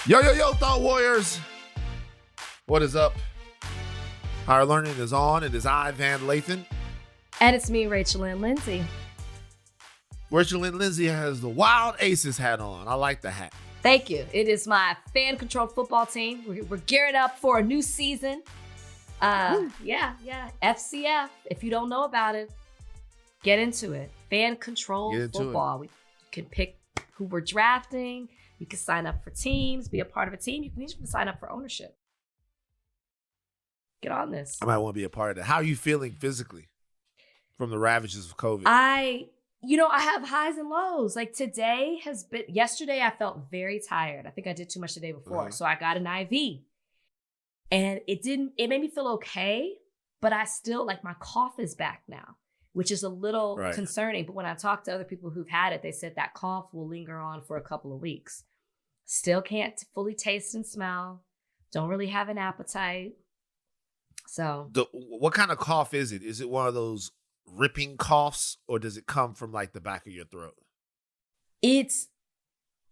Yo, Thought Warriors. What is up? Higher Learning is on. It is I, Van Lathan. And it's me, Rachel Lindsay. Rachel Lindsay has the Wild Aces hat on. I like the hat. Thank you. It is my fan-controlled football team. We're gearing up for a new season. Yeah. FCF. If you don't know about it, get into it. Fan-controlled football. We can pick who we're drafting. You can sign up for teams, be a part of a team. You can even sign up for ownership. Get on this. I might want to be a part of that. How are you feeling physically from the ravages of COVID? I have highs and lows. Like yesterday I felt very tired. I think I did too much the day before. So I got an IV. And it made me feel okay, but I still, my cough is back now, which is a little concerning. But when I talk to other people who've had it, they said that cough will linger on for a couple of weeks. Still can't fully taste and smell. Don't really have an appetite. So what kind of cough is it? Is it one of those ripping coughs, or does it come from the back of your throat? It's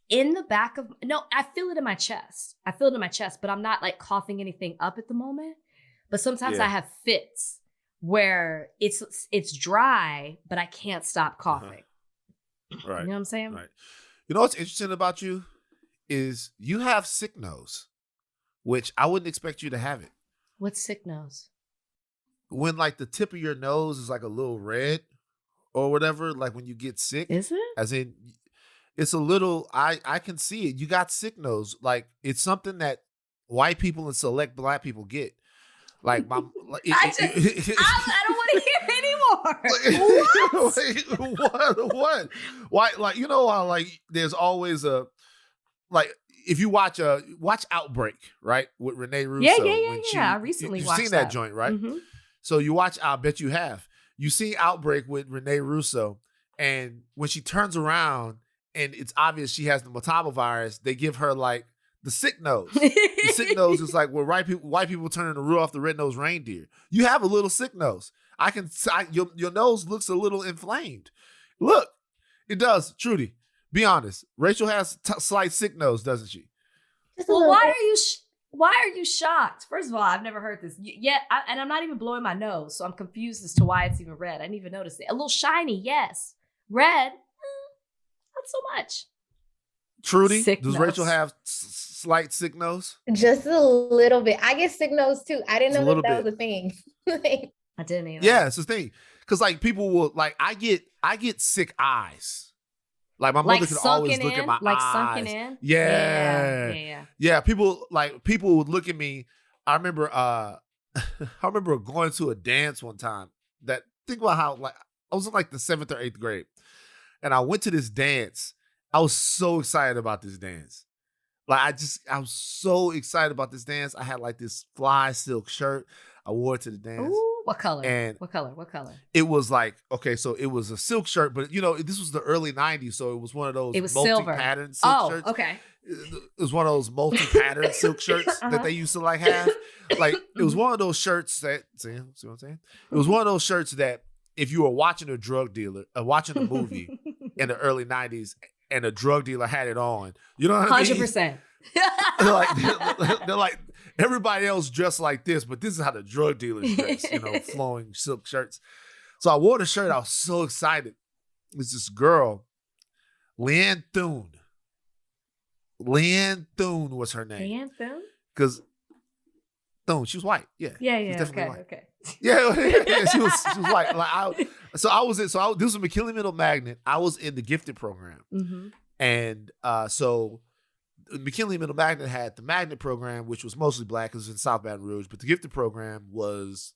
in the back of, no, I feel it in my chest. But I'm not coughing anything up at the moment. But sometimes I have fits where it's dry, but I can't stop coughing. Right. You know what I'm saying? Right. You know what's interesting about you is you have sick nose, which I wouldn't expect you to have it. What's sick nose? When the tip of your nose is a little red or whatever, when you get sick. Is it? As in, it's a little, I can see it. You got sick nose. It's something that white people and select black people get. I don't want to hear anymore. What? Why? You know how there's always a if you watch Outbreak, right, with Renee Russo. Yeah. I recently watched that. You've seen that joint, right? Mm-hmm. So you watch. I bet you have. You see Outbreak with Renee Russo, and when she turns around and it's obvious she has the Mataba virus, they give her the sick nose. The sick nose is where white people turning the Rudolph the Red-Nosed Reindeer. You have a little sick nose. Your nose looks a little inflamed. Look, it does. Trudy, be honest. Rachel has slight sick nose, doesn't she? Well, why are you shocked? First of all, I've never heard this yet, and I'm not even blowing my nose, so I'm confused as to why it's even red. I didn't even notice it. A little shiny, yes. Red, not so much. Trudy, sick does nose. Rachel have slight sick nose? Just a little bit. I get sick nose too. I didn't know that was a thing. I didn't either. Yeah, it's a thing. Because people will I get sick eyes. My mother could always look at my eyes. Sunken in? Yeah. People would look at me. I remember going to a dance one time. Think about how I was in the 7th or 8th grade. And I went to this dance. I was so excited about this dance. I was so excited about this dance. I had this fly silk shirt. I wore it to the dance. Ooh, what color? And what color? It was so it was a silk shirt, but this was the early 90s, so it was one of those multi-patterned silk shirts. Okay. It was one of those multi-patterned silk shirts that they used to have. It was one of those shirts that, see what I'm saying? It was one of those shirts that if you were watching a drug dealer, watching a movie in the early 90s, and a drug dealer had it on, you know what I mean? 100%. They're everybody else dressed like this, but this is how the drug dealers dress, flowing silk shirts. So I wore the shirt. I was so excited. It's this girl, Leanne Thune. Leanne Thune was her name. Leanne Thune? Because Thune, she was white. Yeah. Yeah. She was definitely white. Okay. Yeah, she was white. This was McKinley Middle Magnet. I was in the gifted program. Mm-hmm. And so McKinley Middle Magnet had the Magnet program, which was mostly black. It was in South Baton Rouge, but the gifted program was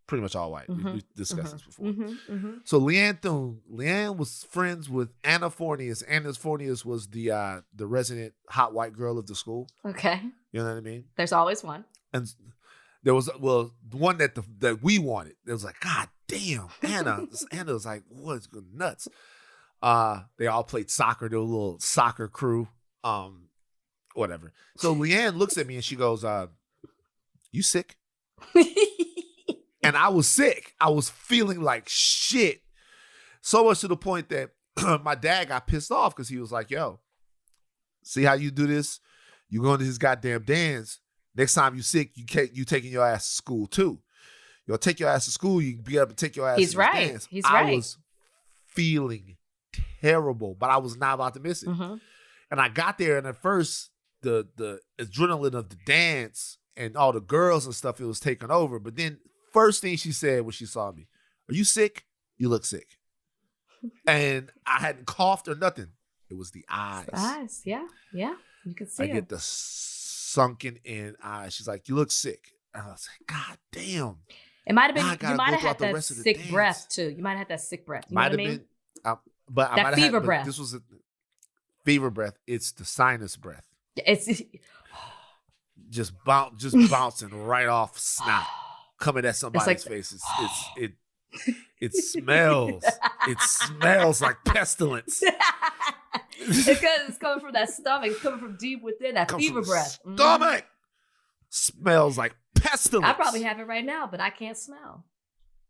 pretty much all white. Mm-hmm. We discussed this before. Mm-hmm. Mm-hmm. So Leanne was friends with Anna Fornius. Anna Fornius was the resident hot white girl of the school. Okay. You know what I mean? There's always one. And there was the one that we wanted. It was God damn, Anna. Anna was what's nuts. They all played soccer. They were a little soccer crew. Whatever. So Leanne looks at me and she goes, "You sick?" And I was sick. I was feeling like shit. So much to the point that my dad got pissed off because he was like, "Yo, see how you do this? You going to his goddamn dance. Next time you sick, you taking your ass to school too. You'll take your ass to school. You be able to take your ass to his dance. He's I right. was feeling terrible, but I was not about to miss it. Mm-hmm. And I got there, and at first, the adrenaline of the dance and all the girls and stuff, it was taking over. But then, first thing she said when she saw me, "Are you sick? You look sick." And I hadn't coughed or nothing. It was the eyes. The eyes, yeah. You can see I it. get the sunken in eyes. She's like, "You look sick." And I was like, "God damn." It might have been. You might have had that sick breath too. You might have had that sick breath. You know what I mean? But that fever breath. This was a fever breath. It's the sinus breath. It's just bouncing right off snot, coming at somebody's face. It smells. It smells like pestilence. It's coming from that stomach. It's coming from deep within that fever breath. Stomach smells like pestilence. I probably have it right now, but I can't smell.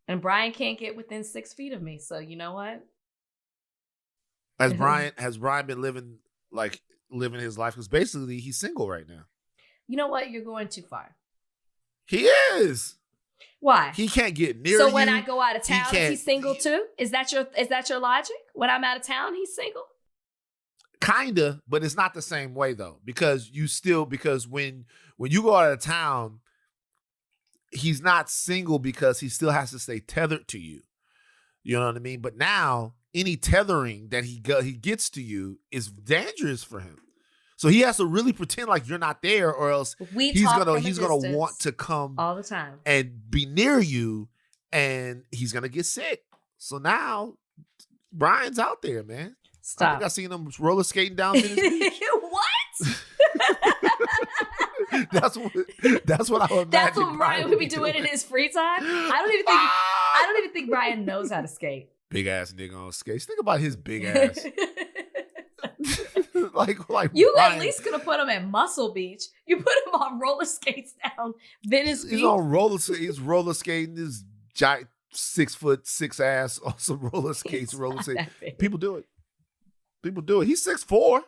And Brian can't get within 6 feet of me. So you know what? Has Brian been living his life? Because basically he's single right now. You know what? You're going too far. He is. Why? He can't get near you. So when I go out of town, is he single too? Is that your logic? When I'm out of town, he's single? Kinda, but it's not the same way though. Because when you go out of town, he's not single because he still has to stay tethered to you. You know what I mean? But now any tethering that he gets to you is dangerous for him. So he has to really pretend like you're not there, or else he's gonna want to come all the time and be near you, and he's gonna get sick. So now Brian's out there, man. Stop. I think I seen him roller skating down Venice Beach. What? That's what I would imagine. That's what Brian would be doing in his free time. I don't even think Brian knows how to skate. Big ass nigga on skates. Think about his big ass. like you Brian, at least could have put him at Muscle Beach. You put him on roller skates down Venice Beach. He's on he's roller skating his giant 6'6" ass on some roller skates. People do it. He's 6'4".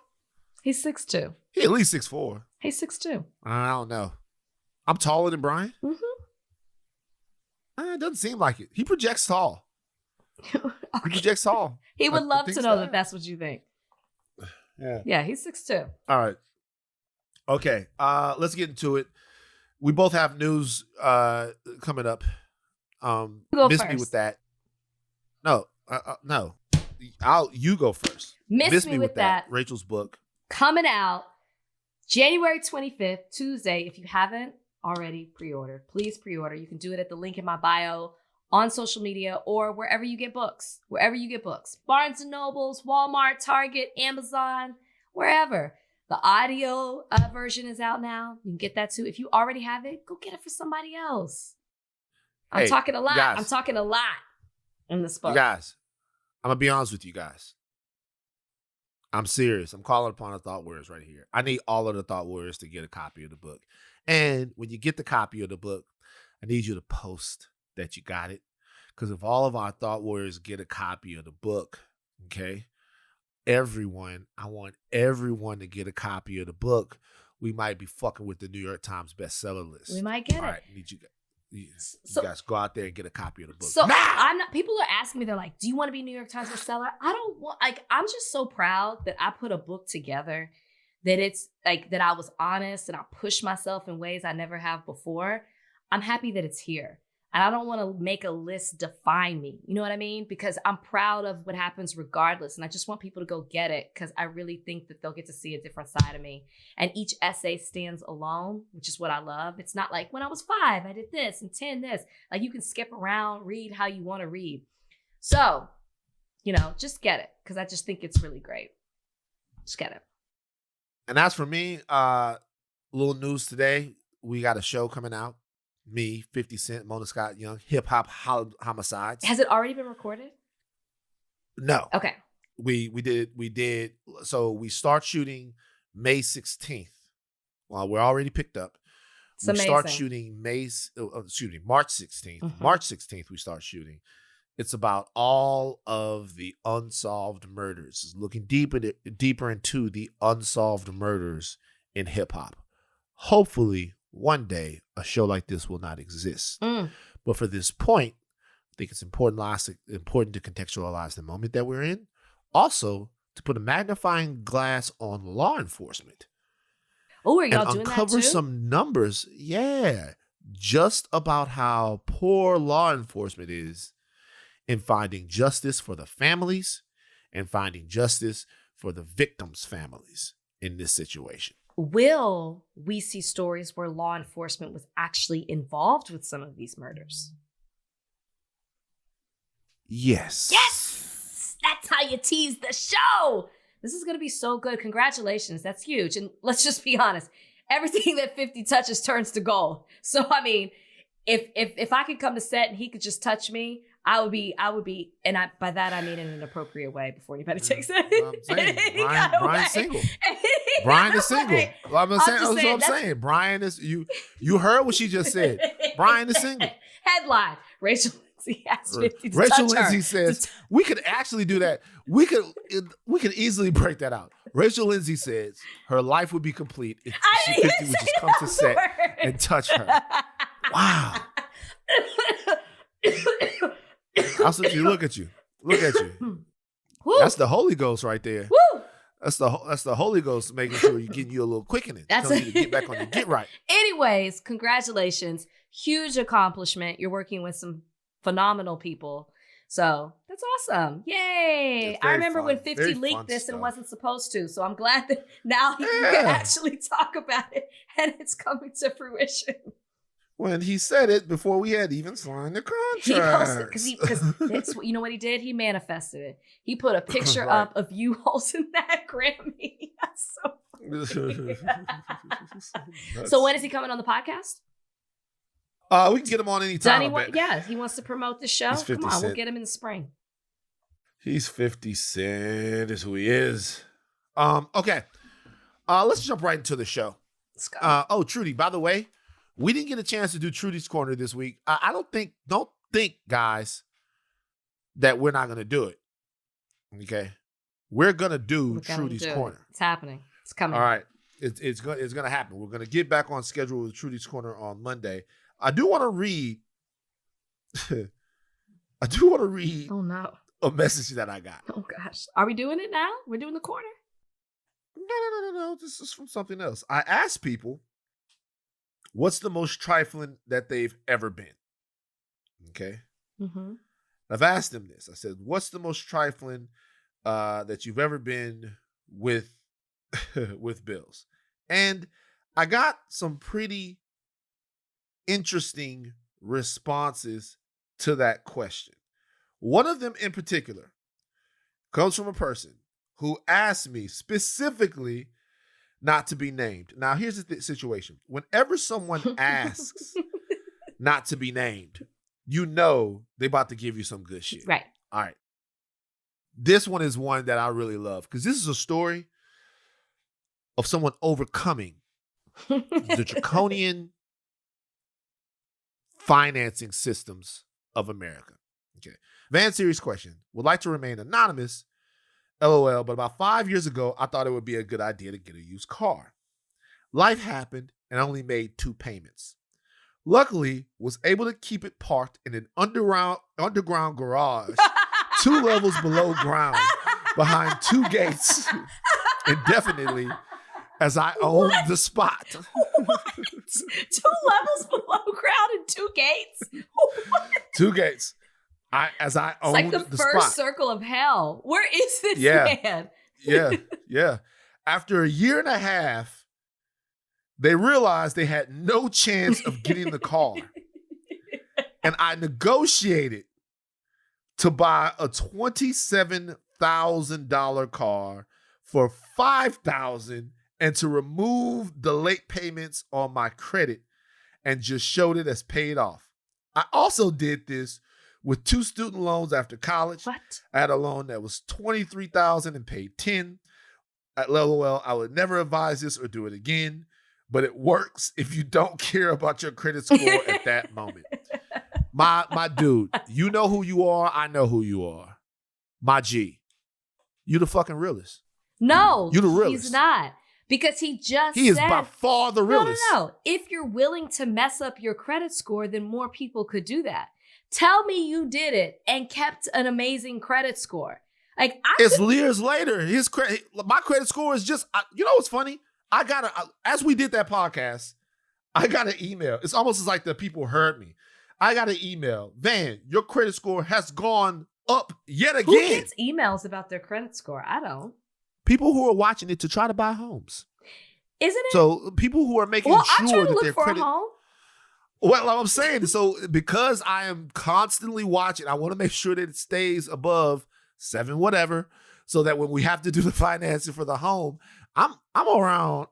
He's 6'2". He at least 6'4". He's 6'2". I don't know. I'm taller than Brian. Mm-hmm. It doesn't seem like it. He projects tall. Okay. He projects tall. He would love to know that that's what you think. Yeah, he's 6'2". All right. Okay. Let's get into it. We both have news coming up. Miss me with that. No. No. You go first. Miss me with that. Rachel's book. Coming out January 25th, Tuesday. If you haven't already pre-ordered, please pre-order. You can do it at the link in my bio on social media or wherever you get books. Barnes & Nobles, Walmart, Target, Amazon, wherever. The audio version is out now. You can get that too. If you already have it, go get it for somebody else. I'm talking a lot. I'm talking a lot in this book. You guys, I'm going to be honest with you guys. I'm serious. I'm calling upon the thought warriors right here. I need all of the thought warriors to get a copy of the book. And when you get the copy of the book, I need you to post that you got it. Because if all of our thought warriors get a copy of the book, okay, I want everyone to get a copy of the book. We might be fucking with the New York Times bestseller list. We might get it. All right, I need you guys go out there and get a copy of the book. So I'm not. People are asking me. They're like, "Do you want to be New York Times bestseller?" I don't want. I'm just so proud that I put a book together. That it's that I was honest and I pushed myself in ways I never have before. I'm happy that it's here. And I don't want to make a list define me. You know what I mean? Because I'm proud of what happens regardless. And I just want people to go get it because I really think that they'll get to see a different side of me. And each essay stands alone, which is what I love. It's not like when I was 5, I did this and 10 this. Like you can skip around, read how you want to read. So, just get it because I just think it's really great. Just get it. And as for me, little news today. We got a show coming out. Me, 50 Cent, Mona Scott Young, Hip Hop Homicides. Has it already been recorded? No. Okay. We did. So we start shooting May 16th. Well, we're already picked up. It's we amazing. Start shooting March 16th. Mm-hmm. March 16th we start shooting. It's about all of the unsolved murders. It's looking deeper into the unsolved murders in hip hop. Hopefully, one day, a show like this will not exist. But for this point, I think it's important to contextualize the moment that we're in. Also, to put a magnifying glass on law enforcement. Oh, are y'all doing that too? Uncover some numbers, just about how poor law enforcement is in finding justice for the families and finding justice for the victims' families in this situation. Will we see stories where law enforcement was actually involved with some of these murders? Yes. Yes! That's how you tease the show! This is going to be so good. Congratulations. That's huge. And let's just be honest. Everything that 50 touches turns to gold. So, I mean, if I could come to set and he could just touch me, I would be, and by that I mean in an appropriate way before anybody takes it. Brian's single. Brian is single. That's what I'm saying. Brian is, you heard what she just said. Brian is single. Headline, Rachel Lindsay asked 50 to Rachel touch Lindsay her. says, we could actually do that. We could easily break that out. Rachel Lindsay says her life would be complete if she 50 would just come to set and touch her. Wow. Also, look at you. Look at you. Woo. That's the Holy Ghost right there. Woo. That's the Holy Ghost making sure you're getting you a little quickening. Telling you to get back on your get right. Anyways, congratulations. Huge accomplishment. You're working with some phenomenal people. So that's awesome. Yay. I remember fun. When 50 leaked this and wasn't supposed to. So I'm glad that now he can actually talk about it and it's coming to fruition. When he said it before we had even signed the contract. Because you know what he did? He manifested it. He put a picture up of you holding that Grammy. That's so funny. So when is he coming on the podcast? We can get him on anytime. He wants to promote the show. Come on, we'll get him in the spring. He's 50 Cent is who he is. Okay. Let's jump right into the show. Let's go. Trudy, by the way, we didn't get a chance to do Trudy's Corner this week. I don't think, guys, that we're not going to do it. Okay? We're going to do Trudy's Corner. It's happening. It's coming. All right. It's going to happen. We're going to get back on schedule with Trudy's Corner on Monday. I do want to read Oh, no. a message that I got. Oh, gosh. Are we doing it now? We're doing the corner? No. This is from something else. I asked people, what's the most trifling that they've ever been? Okay. Mm-hmm. I've asked them this. I said, what's the most trifling that you've ever been with bills? And I got some pretty interesting responses to that question. One of them in particular comes from a person who asked me specifically not to be named. Now, here's the situation. Whenever someone asks not to be named, you know they're about to give you some good shit. Right. All right. This one is one that I really love because this is a story of someone overcoming the draconian financing systems of America. Okay. Van series question. Would like to remain anonymous. LOL, but about 5 years ago, I thought it would be a good idea to get a used car. Life happened and I only made 2 payments. Luckily, was able to keep it parked in an underground garage, 2 levels below ground, behind 2 gates, indefinitely, as I owned the spot. What? 2 levels below ground and 2 gates? What? 2 gates. As I owned the spot. It's like the first circle of hell. Where is this man? Yeah. After a year and a half, they realized they had no chance of getting the car. And I negotiated to buy a $27,000 car for $5,000 and to remove the late payments on my credit and just showed it as paid off. I also did this with 2 student loans after college. What? I had a loan that was $23,000 and paid $10,000. At LOL, I would never advise this or do it again, but it works if you don't care about your credit score at that moment. My dude, you know who you are. I know who you are. My G, you the fucking realest. No, you the realest. He's not. Because he is by far the realest. No. If you're willing to mess up your credit score, then more people could do that. Tell me you did it and kept an amazing credit score. Like it's years later. My credit score is just. You know what's funny? As we did that podcast, I got an email. It's almost as like the people heard me. I got an email. Van, your credit score has gone up yet again. Who gets emails about their credit score? I don't. People who are watching it to try to buy homes. Isn't it? So people who are making sure that their credit. A home. Well, I'm saying, so because I am constantly watching, I want to make sure that it stays above 7 whatever, so that when we have to do the financing for the home, I'm around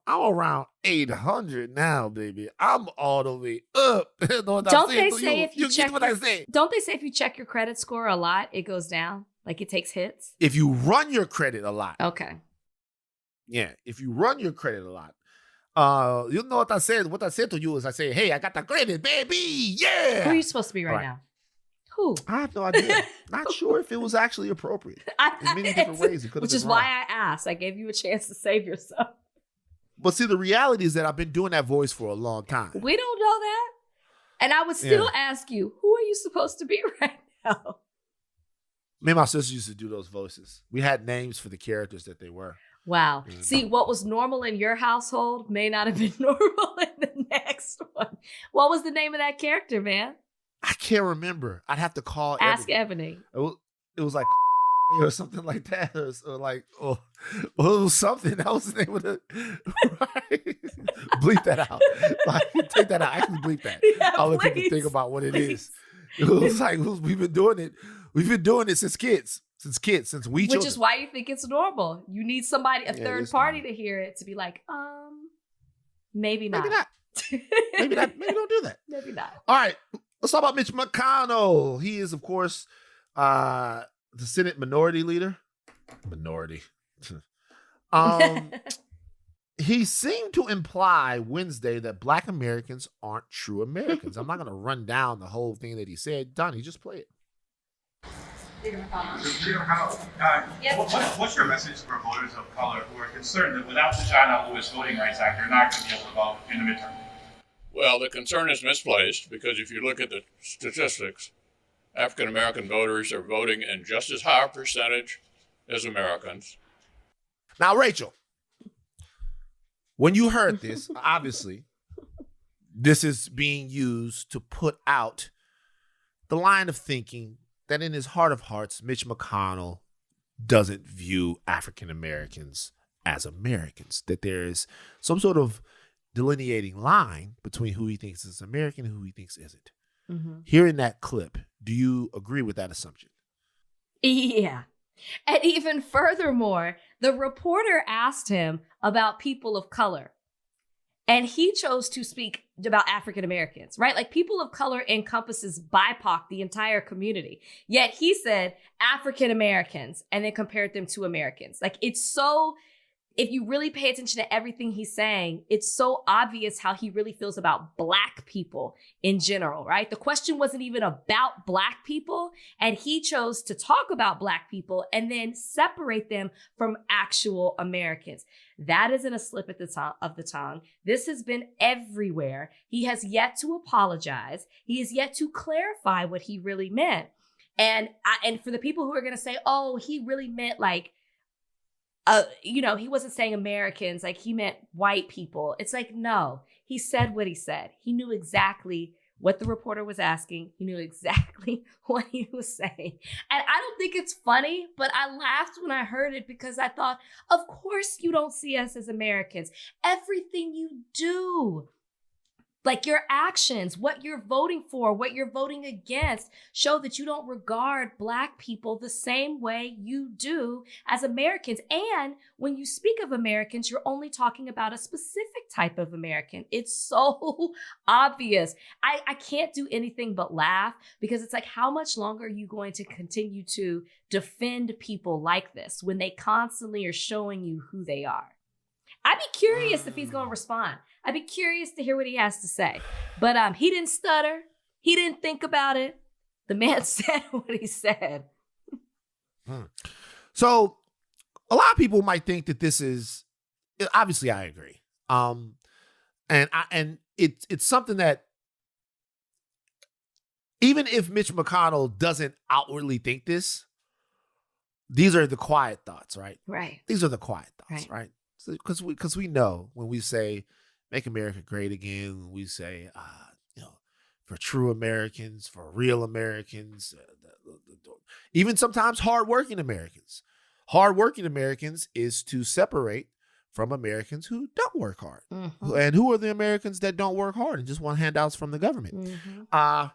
800 now, baby. I'm all the way up. Don't they say if you check your credit score a lot, it goes down? Like it takes hits? If you run your credit a lot. Okay. Yeah, if you run your credit a lot. You know what I said? What I said to you is I say, hey, I got the credit, baby. Yeah. Who are you supposed to be right now? Who? I have no idea. Not sure if it was actually appropriate. In many different ways, it could have been Which is wrong. why I asked. I gave you a chance to save yourself. But see, the reality is that I've been doing that voice for a long time. We don't know that. And I would still ask you, who are you supposed to be right now? Me and my sister used to do those voices. We had names for the characters that they were. Wow. See, what was normal in your household may not have been normal in the next one. What was the name of that character, man? I can't remember. I'd have to call Ask Ebony. It was like or something like that. Or like, it was something. That was the name of the... Right? Bleep that out. Like, take that out. Actually bleep that. Yeah, I'll let people think about what it is. It was like, we've been doing it. We've been doing it since kids. Since we children. Which is why you think it's normal. You need somebody, a third party to hear it, to be like, maybe not. Maybe not. Maybe not. Maybe don't do that. Maybe not. All right. Let's talk about Mitch McConnell. He is, of course, the Senate minority leader. Minority. He seemed to imply Wednesday that Black Americans aren't true Americans. I'm not going to run down the whole thing that he said. Donnie, just play it. What's your message for voters of color who are concerned that without the John Lewis Voting Rights Act, they're not going to be able to vote in the midterm? Well, the concern is misplaced because if you look at the statistics, African American voters are voting in just as high a percentage as Americans. Now, Rachel, when you heard this, obviously, this is being used to put out the line of thinking that in his heart of hearts, Mitch McConnell doesn't view African Americans as Americans, that there is some sort of delineating line between who he thinks is American and who he thinks isn't. Mm-hmm. Hearing that clip, do you agree with that assumption? Yeah. And even furthermore, the reporter asked him about people of color. And he chose to speak about African Americans, right? Like people of color encompasses BIPOC, the entire community. Yet he said African Americans and then compared them to Americans. Like it's so, if you really pay attention to everything he's saying, it's so obvious how he really feels about Black people in general, right? The question wasn't even about Black people. And he chose to talk about Black people and then separate them from actual Americans. That isn't a slip of the tongue. This has been everywhere. He has yet to apologize. He has yet to clarify what he really meant. And for the people who are going to say, oh, he really meant like, he wasn't saying Americans, like he meant white people. It's like, no, he said what he said. He knew exactly what the reporter was asking. He knew exactly what he was saying. And I don't think it's funny, but I laughed when I heard it because I thought, of course you don't see us as Americans. Everything you do, like your actions, what you're voting for, what you're voting against, show that you don't regard Black people the same way you do as Americans. And when you speak of Americans, you're only talking about a specific type of American. It's so obvious. I can't do anything but laugh because it's like, how much longer are you going to continue to defend people like this when they constantly are showing you who they are? I'd be curious if he's going to respond. I'd be curious to hear what he has to say. But he didn't stutter. He didn't think about it. The man said what he said. So a lot of people might think that this is obviously I agree. And it's something that even if Mitch McConnell doesn't outwardly think this, these are the quiet thoughts, right? Right. These are the quiet thoughts, right? Because we know when we say "Make America Great Again," when we say for true Americans, for real Americans, even sometimes hardworking Americans. Hardworking Americans is to separate from Americans who don't work hard. Mm-hmm. And who are the Americans that don't work hard and just want handouts from the government? Mm-hmm.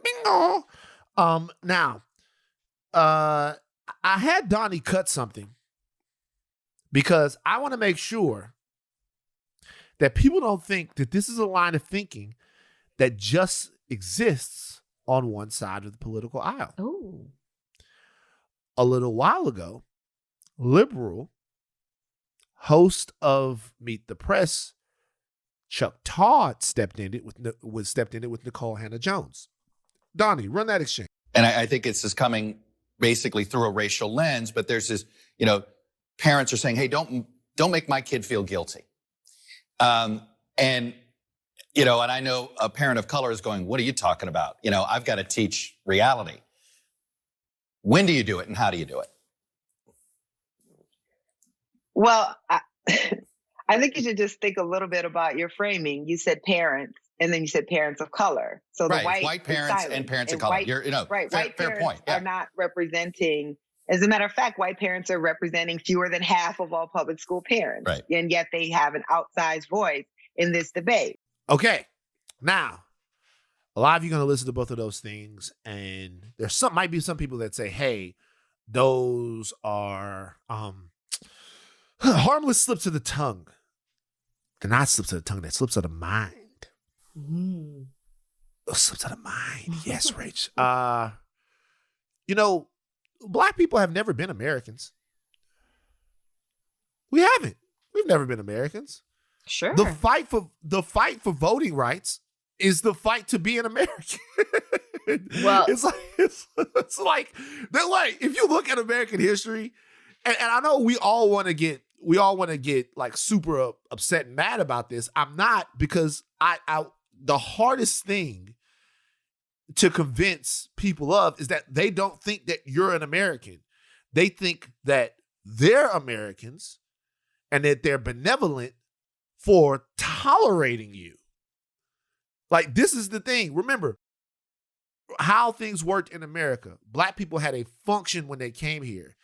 Bingo. Now, I had Donnie cut something because I want to make sure that people don't think that this is a line of thinking that just exists on one side of the political aisle. Ooh. A little while ago, liberal host of Meet the Press, Chuck Todd stepped in it with Nicole Hannah-Jones. Donnie, run that exchange. And I think it's just coming basically through a racial lens, but there's this, parents are saying, hey, don't make my kid feel guilty. And I know a parent of color is going, what are you talking about? I've got to teach reality. When do you do it and how do you do it? Well, I think you should just think a little bit about your framing. You said parents, and then you said parents of color. So the white parents and parents of color. White fair parents point. Yeah. are not representing. As a matter of fact, white parents are representing fewer than half of all public school parents, right. And yet they have an outsized voice in this debate. Okay, now a lot of you are going to listen to both of those things, and might be some people that say, "Hey, those are harmless slips of the tongue." They're not slips of the tongue; they're slips of the mind. Those slips of the mind, yes, Rach. Black people have never been Americans. We haven't. We've never been Americans. Sure. The fight for voting rights is the fight to be an American. Well, it's like they're like, if you look at American history, and I know we all want to get like super upset and mad about this. I'm not, because the hardest thing to convince people of is that they don't think that you're an American. They think that they're Americans and that they're benevolent for tolerating you. Like, this is the thing. Remember how things worked in America. Black people had a function when they came here,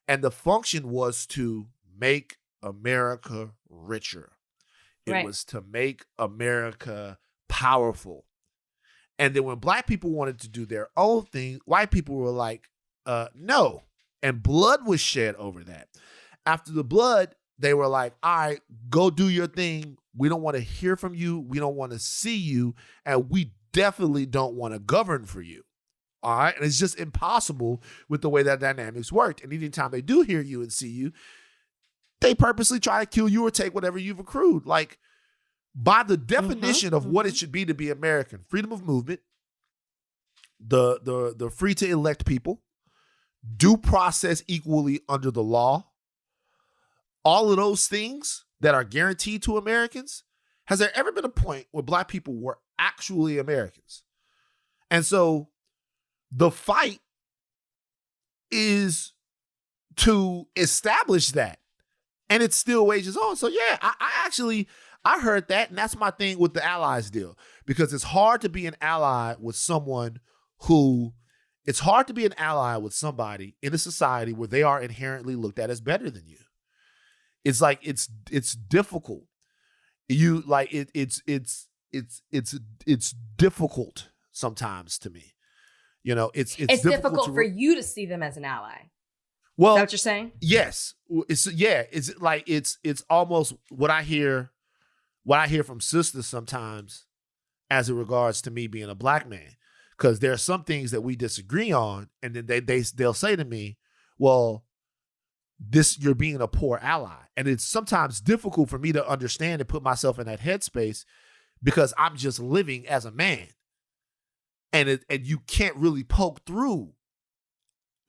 and the function was to make America richer. It was to make America powerful. And then when black people wanted to do their own thing, white people were like, no. And blood was shed over that. After the blood, they were like, all right, go do your thing. We don't want to hear from you. We don't want to see you. And we definitely don't want to govern for you. All right. And it's just impossible with the way that dynamics worked. And anytime they do hear you and see you, they purposely try to kill you or take whatever you've accrued. Like, by the definition of what it should be to be American, freedom of movement, the free to elect people, due process equally under the law, all of those things that are guaranteed to Americans. Has there ever been a point where black people were actually Americans? And so the fight is to establish that. And it still wages on. So yeah, I heard that, and that's my thing with the allies deal. Because it's hard to be an ally with somebody in a society where they are inherently looked at as better than you. It's like it's difficult. It's difficult sometimes to me. It's difficult for you to see them as an ally. Well, is that what you're saying? Yes. It's almost what I hear from sisters sometimes as it regards to me being a black man. Because there are some things that we disagree on, and then they'll say to me, well, you're being a poor ally. And it's sometimes difficult for me to understand and put myself in that headspace because I'm just living as a man. And you can't really poke through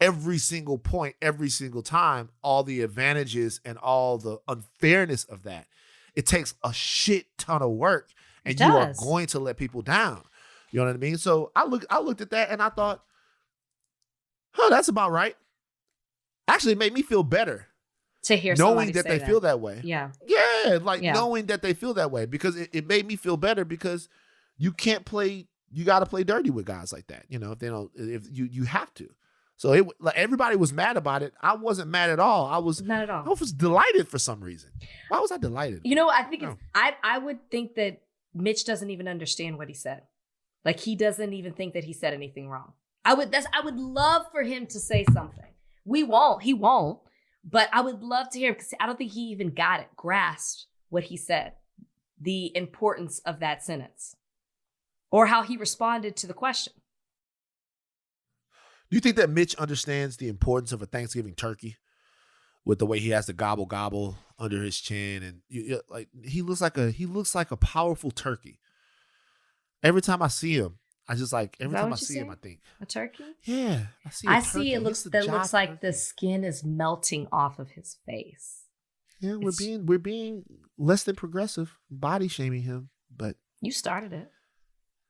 every single point, every single time, all the advantages and all the unfairness of that. It takes a shit ton of work, and you are going to let people down. You know what I mean? So I looked at that and I thought, that's about right. Actually, it made me feel better to hear knowing that they feel that way. Yeah. Yeah, knowing that they feel that way, because it made me feel better, because you can't play, you got to play dirty with guys like that. You know, if they don't, if you have to. So everybody was mad about it. I wasn't mad at all. Not at all. I was delighted for some reason. Why was I delighted? You know, I think I would think that Mitch doesn't even understand what he said. Like, he doesn't even think that he said anything wrong. I would love for him to say something. He won't. But I would love to hear him, because I don't think he even grasped what he said, the importance of that sentence, or how he responded to the question. Do you think that Mitch understands the importance of a Thanksgiving turkey, with the way he has to gobble under his chin, and he looks like a powerful turkey. Every time I see him, I think a turkey. Yeah, I see it looks like the skin is melting off of his face. Yeah, we're being less than progressive, body shaming him, but you started it.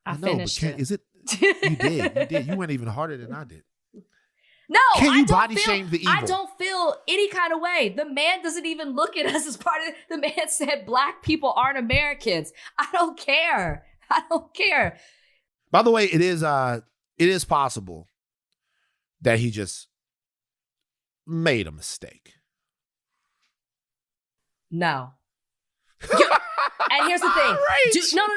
I know, finished it. Is it? You did. You went even harder than I did. No, can you body shame the evil? I don't feel any kind of way. The man doesn't even look at us as part of it. The man said black people aren't Americans. I don't care. By the way, it is possible that he just made a mistake. No. And here's the thing.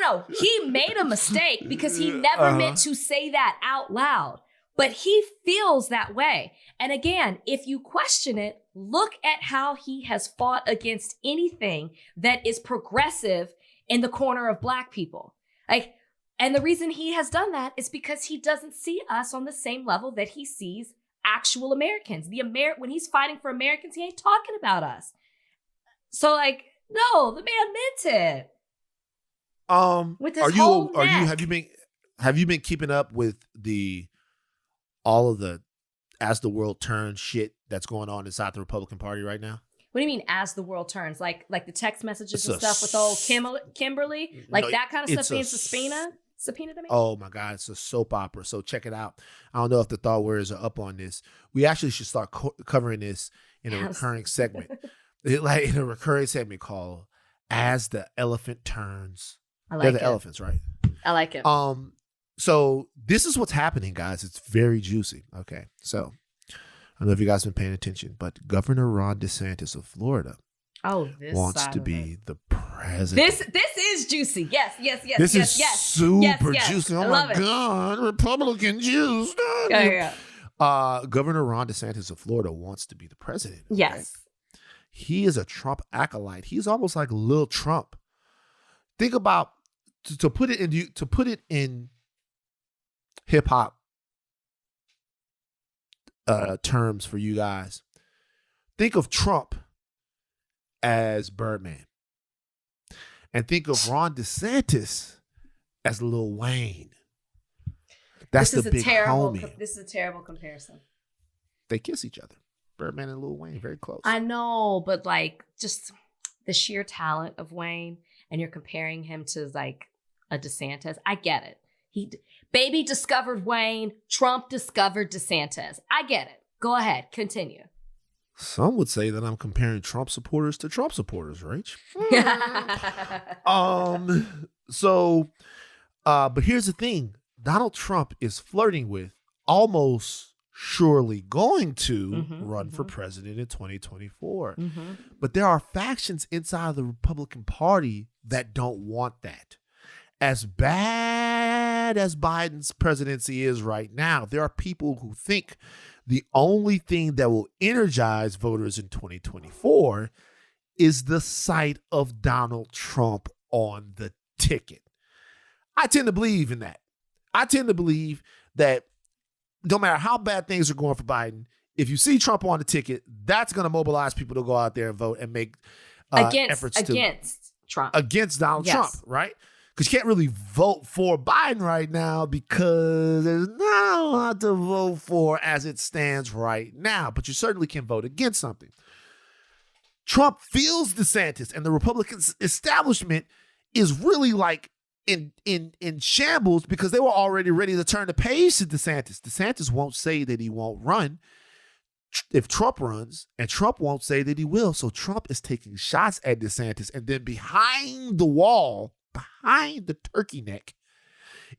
No. He made a mistake because he never meant to say that out loud. But he feels that way. And again, if you question it, look at how he has fought against anything that is progressive in the corner of black people. And the reason he has done that is because he doesn't see us on the same level that he sees actual Americans. When he's fighting for Americans, he ain't talking about us. So no, the man meant it. With his whole neck. Have you been keeping up with all of the as the world turns shit that's going on inside the Republican Party right now? What do you mean, as the world turns? Like the text messages and stuff with old Kimberly? That kind of stuff being subpoenaed to me? Oh my God, it's a soap opera. So check it out. I don't know if the thought warriors are up on this. We actually should start covering this in a recurring segment. In a recurring segment called As the Elephant Turns. They're the elephants, right? I like it. So this is what's happening, guys. It's very juicy. Okay. So I don't know if you guys have been paying attention, but Governor Ron DeSantis of Florida wants to be the president. This is juicy. Yes. This is super juicy. Oh my God. Republican juice. Yeah. Governor Ron DeSantis of Florida wants to be the president. Yes. Right? He is a Trump acolyte. He's almost like Lil Trump. Think about to put it in hip hop terms for you guys. Think of Trump as Birdman, and think of Ron DeSantis as Lil Wayne. That's the big homie. This is a terrible comparison. They kiss each other. Birdman and Lil Wayne, very close. I know, but just the sheer talent of Wayne, and you're comparing him to a DeSantis. I get it. Baby discovered Wayne. Trump discovered DeSantis. I get it. Go ahead. Continue. Some would say that I'm comparing Trump supporters to Trump supporters, Rach. But here's the thing. Donald Trump is flirting with, almost surely going to run for president in 2024. But there are factions inside of the Republican Party that don't want that. As bad as Biden's presidency is right now, there are people who think the only thing that will energize voters in 2024 is the sight of Donald Trump on the ticket. I tend to believe in that. I tend to believe that no matter how bad things are going for Biden, if you see Trump on the ticket, that's going to mobilize people to go out there and vote and make efforts against Trump. Against Donald Trump, right? Because you can't really vote for Biden right now because there's not a lot to vote for as it stands right now. But you certainly can vote against something. Trump feels DeSantis, and the Republican establishment is really like in shambles because they were already ready to turn the page to DeSantis. DeSantis won't say that he won't run if Trump runs, and Trump won't say that he will. So Trump is taking shots at DeSantis, and then behind the wall, behind the turkey neck,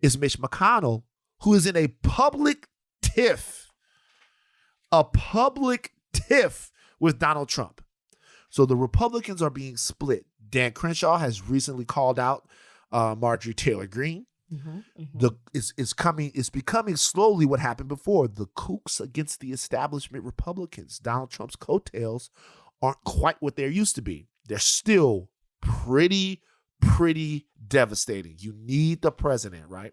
is Mitch McConnell, who is in a public tiff with Donald Trump. So the Republicans are being split. Dan Crenshaw has recently called out Marjorie Taylor Greene. It's becoming slowly what happened before. The kooks against the establishment Republicans. Donald Trump's coattails aren't quite what they're used to be. They're still pretty devastating. You need the president, right?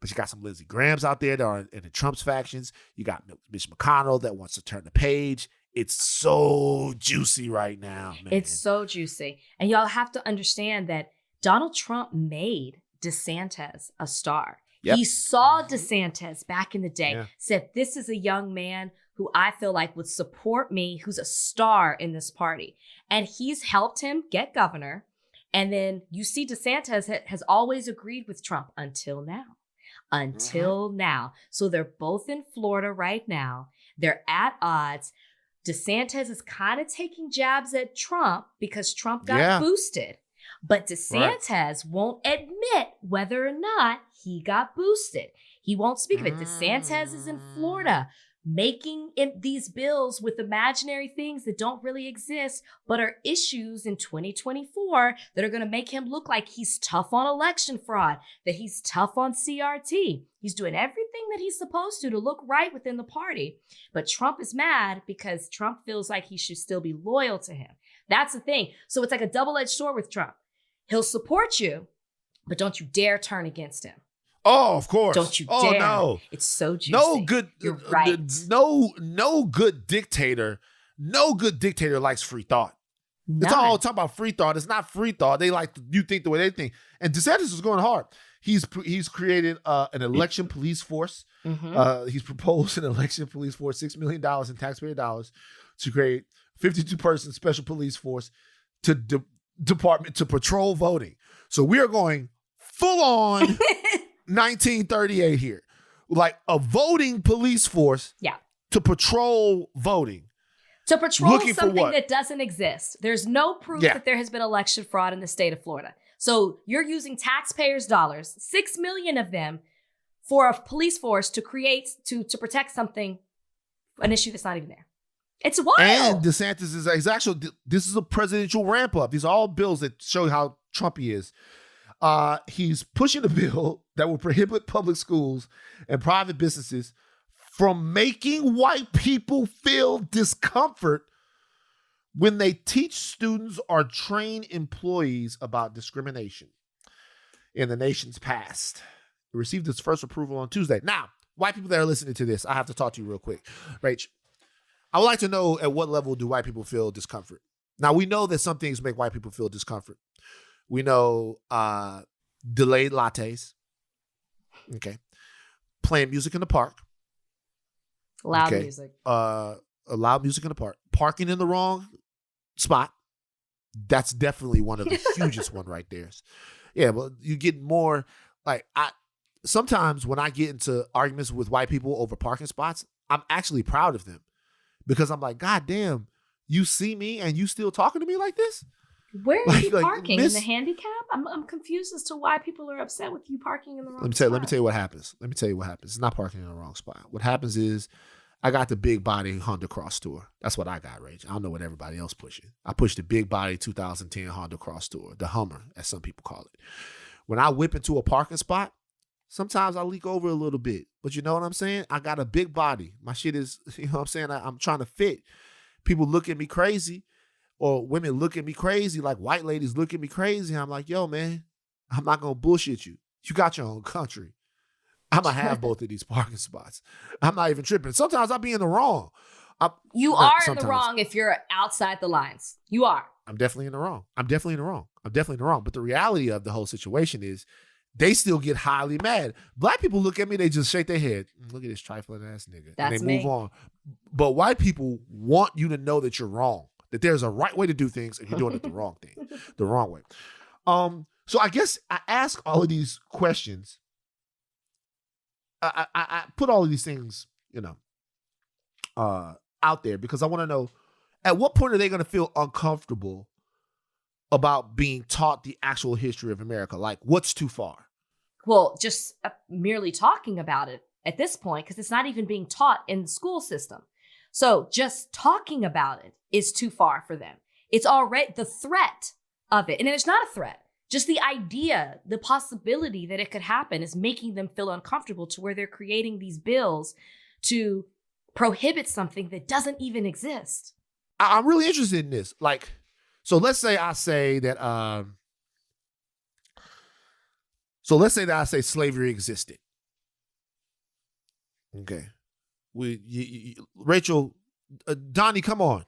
But you got some Lindsey Grahams out there that are in the Trump's factions. You got Mitch McConnell that wants to turn the page. It's so juicy right now, man. It's so juicy. And y'all have to understand that Donald Trump made DeSantis a star. Yep. He saw DeSantis back in the day, said, this is a young man who I feel like would support me, who's a star in this party. And he's helped him get governor. And then you see DeSantis has always agreed with Trump until now. Now. So they're both in Florida right now. They're at odds. DeSantis is kind of taking jabs at Trump because Trump got boosted. But DeSantis won't admit whether or not he got boosted. He won't speak of it. DeSantis is in Florida making these bills with imaginary things that don't really exist, but are issues in 2024 that are going to make him look like he's tough on election fraud, that he's tough on CRT. He's doing everything that he's supposed to look right within the party. But Trump is mad because Trump feels like he should still be loyal to him. That's the thing. So it's like a double-edged sword with Trump. He'll support you, but don't you dare turn against him. Oh, of course. Don't you dare. Oh, no. It's so juicy. You're right. No good dictator likes free thought. None. It's all talking about free thought. It's not free thought. They like you think the way they think. And DeSantis is going hard. He's created an election police force. He's proposed an election police force, $6 million in taxpayer dollars to create 52-person special police force to department to patrol voting. So we are going full on 1938 here. Like a voting police force to patrol voting. To patrol something that doesn't exist. There's no proof that there has been election fraud in the state of Florida. So you're using taxpayers' dollars, 6 million of them, for a police force to create, to protect something, an issue that's not even there. It's wild. And DeSantis this is a presidential ramp up. These are all bills that show how Trump he is. He's pushing a bill that will prohibit public schools and private businesses from making white people feel discomfort when they teach students or train employees about discrimination in the nation's past. It received its first approval on Tuesday. Now, white people that are listening to this, I have to talk to you real quick. Rach, I would like to know at what level do white people feel discomfort? Now, we know that some things make white people feel discomfort. We know delayed lattes. Okay. Playing music in the park. Loud music. Loud music in the park. Parking in the wrong spot. That's definitely one of the hugest one right there. Yeah, but you get more like sometimes when I get into arguments with white people over parking spots, I'm actually proud of them because I'm like, God damn, you see me and you still talking to me like this? Where are you parking? In the handicap? I'm confused as to why people are upset with you parking in the wrong spot. Let me tell you what happens. It's not parking in the wrong spot. What happens is I got the big body Honda Cross Tour. That's what I got, Rach. I don't know what everybody else pushing. I pushed the big body 2010 Honda Cross Tour, the Hummer, as some people call it. When I whip into a parking spot, sometimes I leak over a little bit. But you know what I'm saying? I got a big body. My shit is, you know what I'm saying? I'm trying to fit. People look at me crazy. Or women look at me crazy, like white ladies look at me crazy. I'm like, yo, man, I'm not going to bullshit you. You got your own country. I'm going to have both of these parking spots. I'm not even tripping. Sometimes I'll be in the wrong. You are in the wrong if you're outside the lines. You are. I'm definitely in the wrong. I'm definitely in the wrong. I'm definitely in the wrong. But the reality of the whole situation is they still get highly mad. Black people look at me, they just shake their head. Look at this trifling ass nigga. That's and they move on. But white people want you to know that you're wrong, that there's a right way to do things and you're doing it the wrong thing, the wrong way. So I guess I ask all of these questions. I put all of these things, out there because I want to know at what point are they going to feel uncomfortable about being taught the actual history of America? Like, what's too far? Well, just merely talking about it at this point, because it's not even being taught in the school system. So just talking about it is too far for them. It's already the threat of it. And it's not a threat. Just the idea, the possibility that it could happen is making them feel uncomfortable to where they're creating these bills to prohibit something that doesn't even exist. I'm really interested in this. Like, so let's say I say that, slavery existed. Okay. Rachel, Donnie, come on.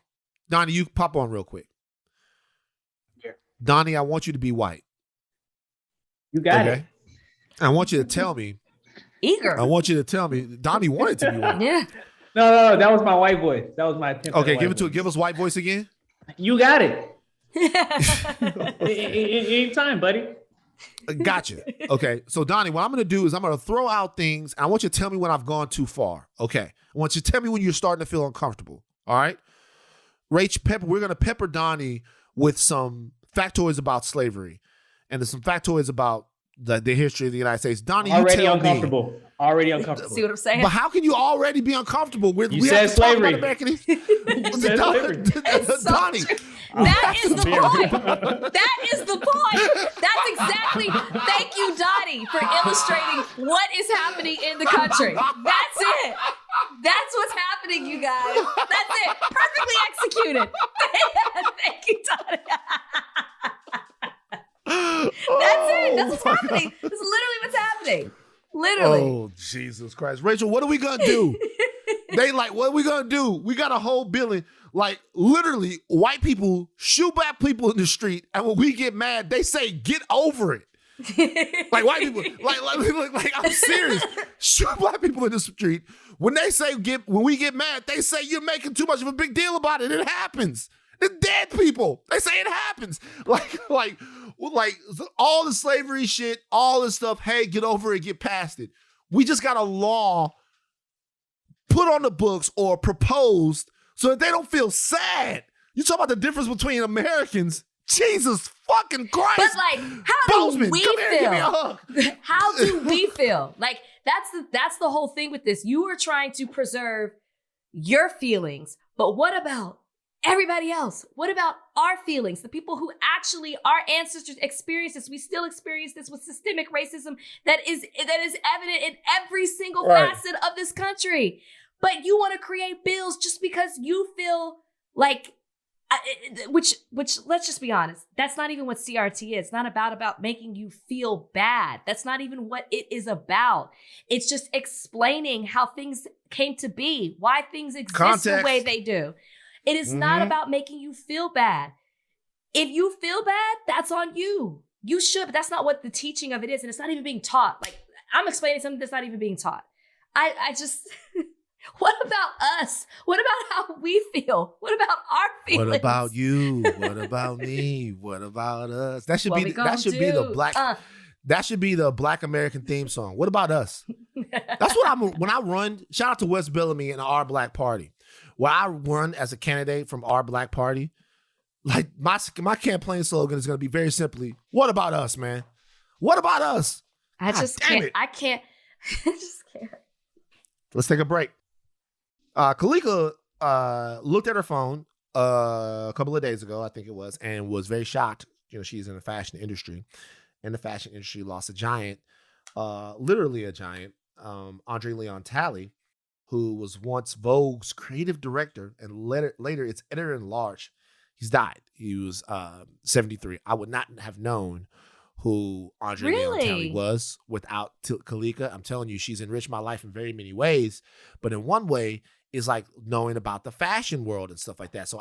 Donnie, you pop on real quick. Yeah. Donnie, I want you to be white. You got it. I want you to tell me. Eager. I want you to tell me. Donnie wanted to be white. Yeah. No, that was my white voice. That was my attempt. Okay, give us white voice again. You got it. Anytime, buddy. Gotcha. Okay, so Donnie, what I'm going to do is I'm going to throw out things. And I want you to tell me when I've gone too far. Okay, I want you to tell me when you're starting to feel uncomfortable. All right, Rach, we're going to pepper Donnie with some factoids about slavery, and there's some factoids about the history of the United States. Donnie, you tell me. Already uncomfortable. See what I'm saying? But how can you already be uncomfortable with? You said slavery. Donnie. That is the point. That is the point. That's exactly. Thank you, Donnie, for illustrating what is happening in the country. That's it. That's what's happening, you guys. That's it. Perfectly executed. Thank you, Donnie. That's it. That's what's happening. That's literally what's happening. Literally. Oh, Jesus Christ. Rachel, what are we going to do? They like, what are we going to do? We got a whole billion. Like, literally, white people shoot black people in the street, and when we get mad, they say, get over it. Like, white people, like I'm serious. Shoot black people in the street. When they say, when we get mad, they say, you're making too much of a big deal about it. It happens. It's dead people. They say it happens. Like all the slavery shit, all this stuff, hey, get over it, get past it. We just got a law put on the books or proposed so that they don't feel sad. You talk about the difference between Americans. Jesus fucking Christ. But like, how do we feel? How do we feel? Like, that's the whole thing with this. You are trying to preserve your feelings, but what about everybody else? What about our feelings? The people who actually, our ancestors experienced this. We still experience this with systemic racism that is evident in every single facet of this country. But you want to create bills just because you feel like, which let's just be honest, that's not even what CRT is. It's not about making you feel bad. That's not even what it is about. It's just explaining how things came to be, why things exist the way they do. It is not about making you feel bad. If you feel bad, that's on you. You should, but that's not what the teaching of it is. And it's not even being taught. Like, I'm explaining something that's not even being taught. I just, what about us? What about how we feel? What about our feelings? What about you? What about me? What about us? That should be the Black American theme song. What about us? That's what when I run, shout out to West Bellamy and Our Black Party. When I run as a candidate from Our Black Party, like my campaign slogan is going to be very simply, what about us, man? What about us? I just can't. I just can't. Let's take a break. Kalika looked at her phone a couple of days ago, I think it was, and was very shocked. You know, she's in the fashion industry, and the fashion industry lost a giant, literally a giant, André Leon Talley, who was once Vogue's creative director and later its editor-in-large. He's died. He was 73. I would not have known who André Leon Talley was without Kalika. I'm telling you, she's enriched my life in very many ways. But in one way, is like knowing about the fashion world and stuff like that. So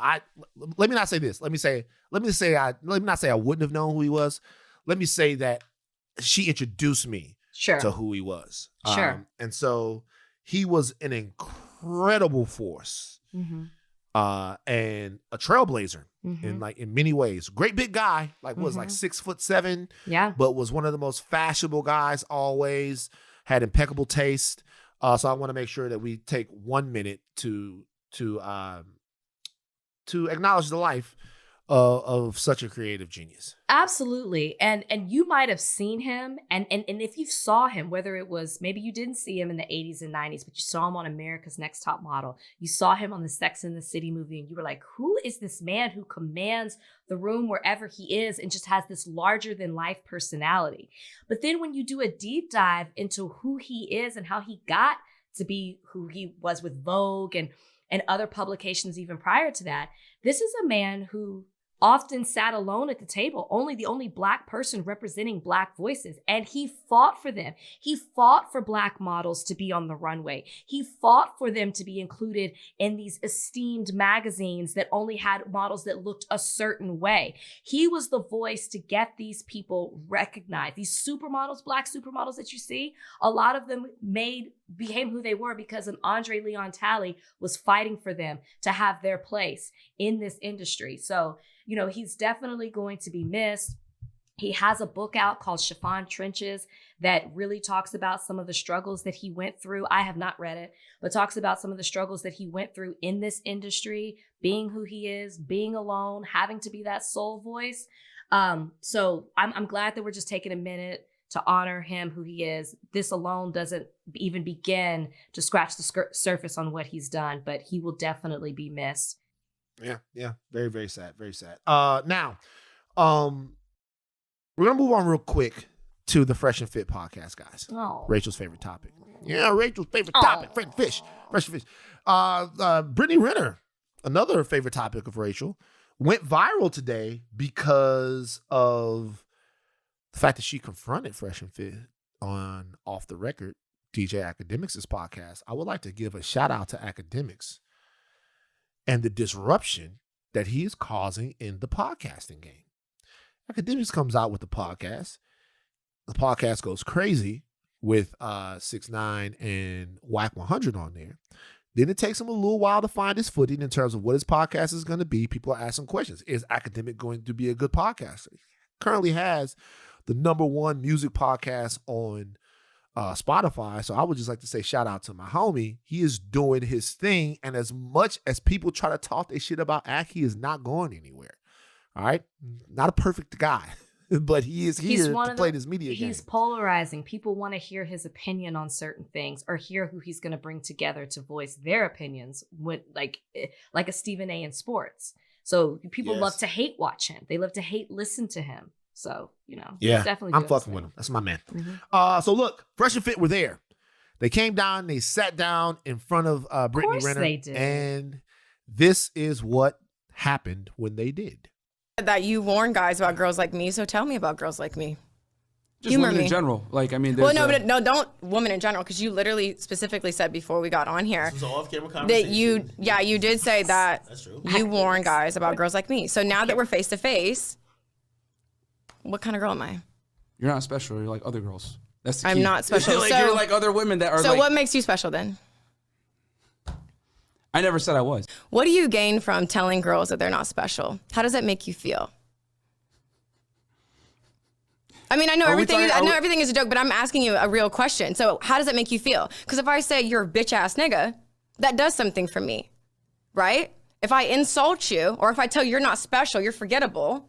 let me not say this. Let me not say I wouldn't have known who he was. Let me say that she introduced me to who he was. Sure. And so he was an incredible force. Mm-hmm. And a trailblazer in many ways. Great big guy, was like 6'7". Yeah. But was one of the most fashionable guys always, had impeccable taste. So I want to make sure that we take 1 minute to acknowledge the life of such a creative genius. Absolutely. And you might have seen him. And if you saw him, whether it was, maybe you didn't see him in the 80s and 90s, but you saw him on America's Next Top Model. You saw him on the Sex and the City movie, and you were like, who is this man who commands the room wherever he is and just has this larger than life personality? But then when you do a deep dive into who he is and how he got to be who he was with Vogue and other publications even prior to that, this is a man who often sat alone at the table, the only Black person representing Black voices. And he fought for them. He fought for Black models to be on the runway. He fought for them to be included in these esteemed magazines that only had models that looked a certain way. He was the voice to get these people recognized. These supermodels, Black supermodels that you see, a lot of them became who they were because an André Leon Talley was fighting for them to have their place in this industry. So, he's definitely going to be missed. He has a book out called Chiffon Trenches that really talks about some of the struggles that he went through. I have not read it, but talks about some of the struggles that he went through in this industry, being who he is, being alone, having to be that soul voice. So I'm glad that we're just taking a minute to honor him, who he is. This alone doesn't even begin to scratch the surface on what he's done, but he will definitely be missed. Yeah. Very, very sad. Very sad. Now, we're going to move on real quick to the Fresh and Fit podcast, guys. Oh. Rachel's favorite topic. Yeah, Rachel's favorite topic. Fresh and Fish. Brittany Renner, another favorite topic of Rachel, went viral today because of the fact that she confronted Fresh and Fit on Off the Record, DJ Academics' podcast. I would like to give a shout out to Academics and the disruption that he is causing in the podcasting game. Academics comes out with the podcast. The podcast goes crazy with 6ix9ine and Whack 100 on there. Then it takes him a little while to find his footing in terms of what his podcast is going to be. People are asking questions. Is Academic going to be a good podcaster? He currently has the #1 music podcast on Spotify. So I would just like to say shout out to my homie. He is doing his thing. And as much as people try to talk their shit about Ack, he is not going anywhere. All right. Not a perfect guy, but he is here to play this media game. He's polarizing. People want to hear his opinion on certain things or hear who he's going to bring together to voice their opinions with like a Stephen A. in sports. So people love to hate watch him. They love to hate listen to him. So, he's definitely I'm fucking with him. That's my man. Mm-hmm. So look, Fresh and Fit were there. They came down, they sat down in front of Brittany Renner. They did. And this is what happened when they did. That you warn guys about girls like me, so tell me about girls like me. Just women in general. Like, I mean, don't women in general, because you literally specifically said before we got on here this was off-camera conversation. that you did say that That's true. you warn guys about girls like me. So now that we're face to face, what kind of girl am I? You're not special. You're like other girls. That's the key. I'm not special. Like, you're like other women that are So what makes you special then? I never said I was. What do you gain from telling girls that they're not special? How does that make you feel? I mean, I know everything is a joke, but I'm asking you a real question. So how does that make you feel? Because if I say you're a bitch ass nigga, that does something for me, right? If I insult you, or if I tell you you're not special, you're forgettable,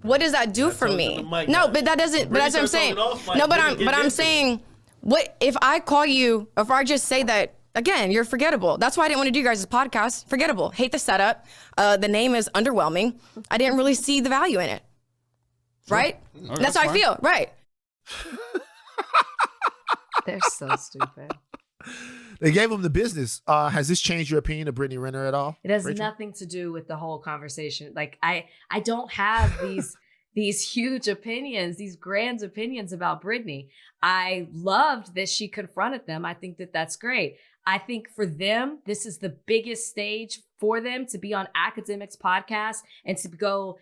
what does that do for me? No, but that doesn't. But that's what I'm saying. No, but I'm saying, what if I call you? If I just say that again, you're forgettable. That's why I didn't want to do you guys' podcast. Forgettable. Hate the setup. The name is underwhelming. I didn't really see the value in it. Right? That's how I feel. Right. They're so stupid. They gave him the business. Has this changed your opinion of Brittany Renner at all? It has Rachel? nothing to do with the whole conversation. Like I don't have these huge opinions, these grand opinions about Brittany. I loved that she confronted them. I think that that's great. I think for them, this is the biggest stage for them to be on Academics podcast and to go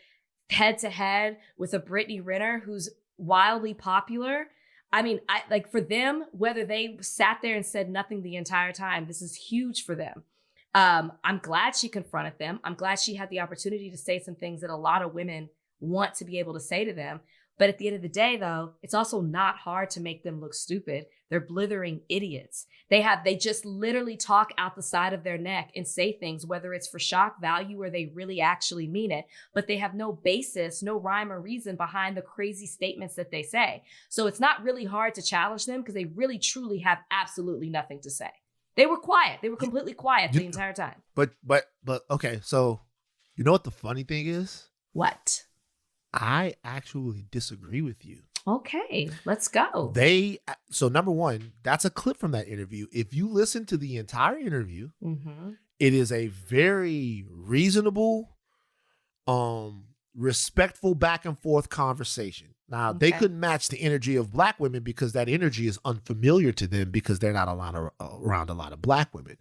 head to head with a Brittany Renner who's wildly popular. I mean, for them, whether they sat there and said nothing the entire time, this is huge for them. I'm glad she confronted them. I'm glad she had the opportunity to say some things that a lot of women want to be able to say to them. But at the end of the day, though, it's also not hard to make them look stupid. They're blithering idiots. They just literally talk out the side of their neck and say things, whether it's for shock value or they really actually mean it, but they have no basis, no rhyme or reason behind the crazy statements that they say. So it's not really hard to challenge them because they really, truly have absolutely nothing to say. They were quiet. They were completely quiet the entire time. But okay. So you know what the funny thing is? What? I actually disagree with you. Okay, let's go. So number one, that's a clip from that interview. If you listen to the entire interview, it is a very reasonable, respectful back and forth conversation. Now, they couldn't match the energy of black women because that energy is unfamiliar to them because they're not around a lot of black women.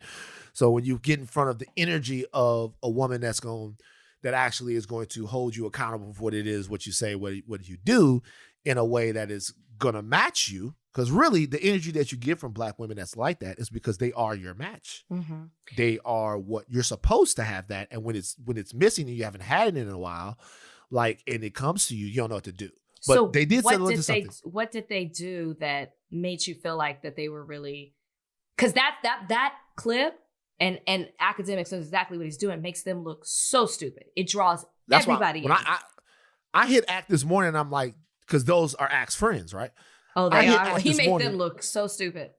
So when you get in front of the energy of a woman that actually is going to hold you accountable for what it is, what you say, what you do in a way that is going to match you. Because really the energy that you get from black women that's like that is because they are your match. They are what you're supposed to have that. And when it's missing and you haven't had it in a while, and it comes to you, you don't know what to do. But so they did settle into something. What did they do that made you feel like that they were really, because that clip and Academics knows exactly what he's doing, makes them look so stupid. It draws everybody in. When I hit Act this morning, and I'm like, because those are Act's friends, right? Oh, they are? Well, he made them look so stupid.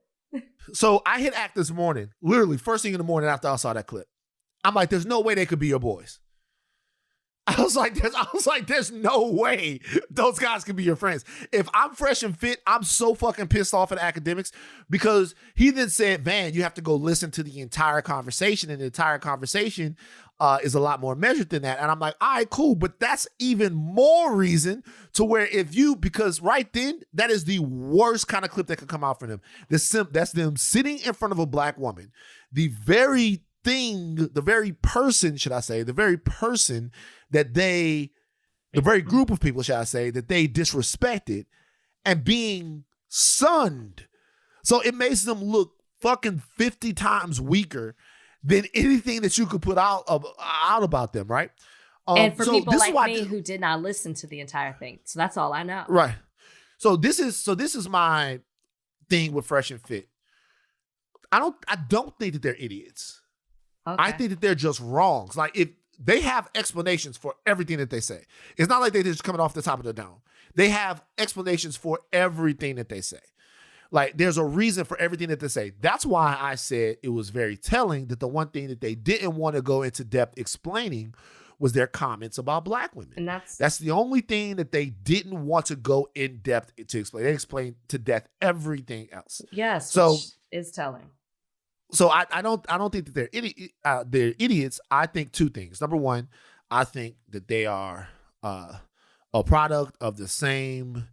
So I hit Act this morning, literally first thing in the morning after I saw that clip. I'm like, there's no way they could be your boys. I was like, there's no way those guys can be your friends. If I'm fresh and fit, I'm so fucking pissed off at Academics because he then said, man, you have to go listen to the entire conversation, and the entire conversation is a lot more measured than that. And I'm like, all right, cool. But that's even more reason to where because right then, that is the worst kind of clip that could come out from them. That's them sitting in front of a black woman. The very person that the very group of people, shall I say, that they disrespected and being sunned. So it makes them look fucking 50 times weaker than anything that you could put out about them, right? And for people like me who did not listen to the entire thing. So that's all I know. Right. So this is my thing with Fresh and Fit. I don't think that they're idiots. Okay. I think that they're just wrongs. Like, if they have explanations for everything that they say. It's not like they're just coming off the top of the dome. They have explanations for everything that they say. Like, there's a reason for everything that they say. That's why I said it was very telling that the one thing that they didn't want to go into depth explaining was their comments about black women. And that's the only thing that they didn't want to go in depth to explain. They explained to death everything else. Yes, so which is telling. So I don't think that they're idiots. I think two things. Number one, I think that they are a product of the same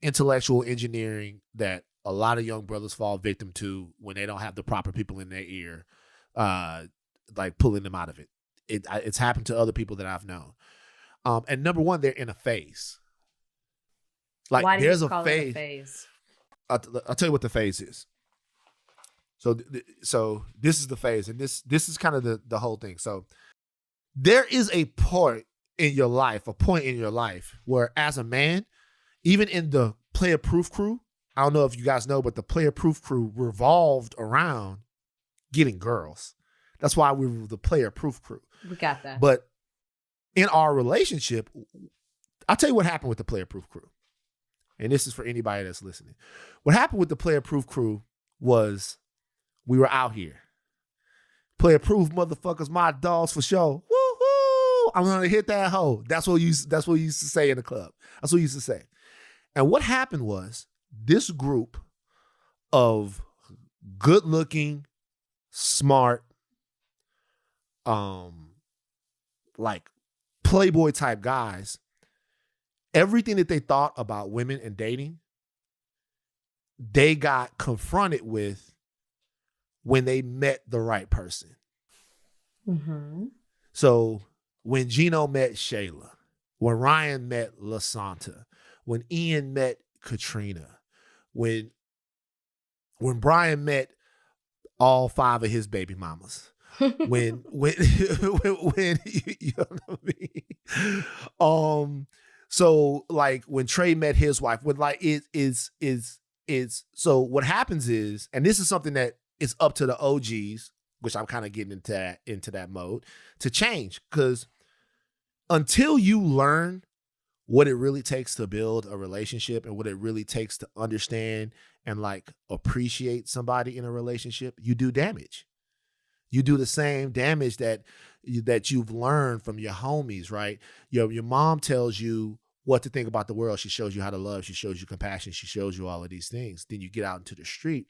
intellectual engineering that a lot of young brothers fall victim to when they don't have the proper people in their ear, like pulling them out of it. It's happened to other people that I've known. And number one, they're in a phase. Like, why do there's you call a phase. It a phase? I'll tell you what the phase is. So this is the phase, and this is kind of the whole thing. So there is a point in your life where, as a man, even in the Player Proof crew, I don't know if you guys know, but the Player Proof crew revolved around getting girls. That's why we were the Player Proof crew. We got that. But in our relationship, I'll tell you what happened with the Player Proof crew. And this is for anybody that's listening. What happened with the Player Proof crew was, we were out here. Player Proof motherfuckers, my dogs for sure. Woo-hoo! I'm gonna hit that hoe. That's what we used to say in the club. That's what we used to say. And what happened was, this group of good-looking, smart, like Playboy type guys, everything that they thought about women and dating, they got confronted with when they met the right person. Mm-hmm. So when Gino met Shayla, when Ryan met LaSanta, when Ian met Katrina, when Brian met all 5 of his baby mamas, when you know what I mean? So like when Trey met his wife, when like it is so what happens is, and this is something that is up to the OGs, which I'm kind of getting into that mode, to change. Because until you learn what it really takes to build a relationship and what it really takes to understand and like appreciate somebody in a relationship, you do damage. You do the same damage that you've learned from your homies, right? Your mom tells you what to think about the world. She shows you how to love. She shows you compassion. She shows you all of these things. Then you get out into the street,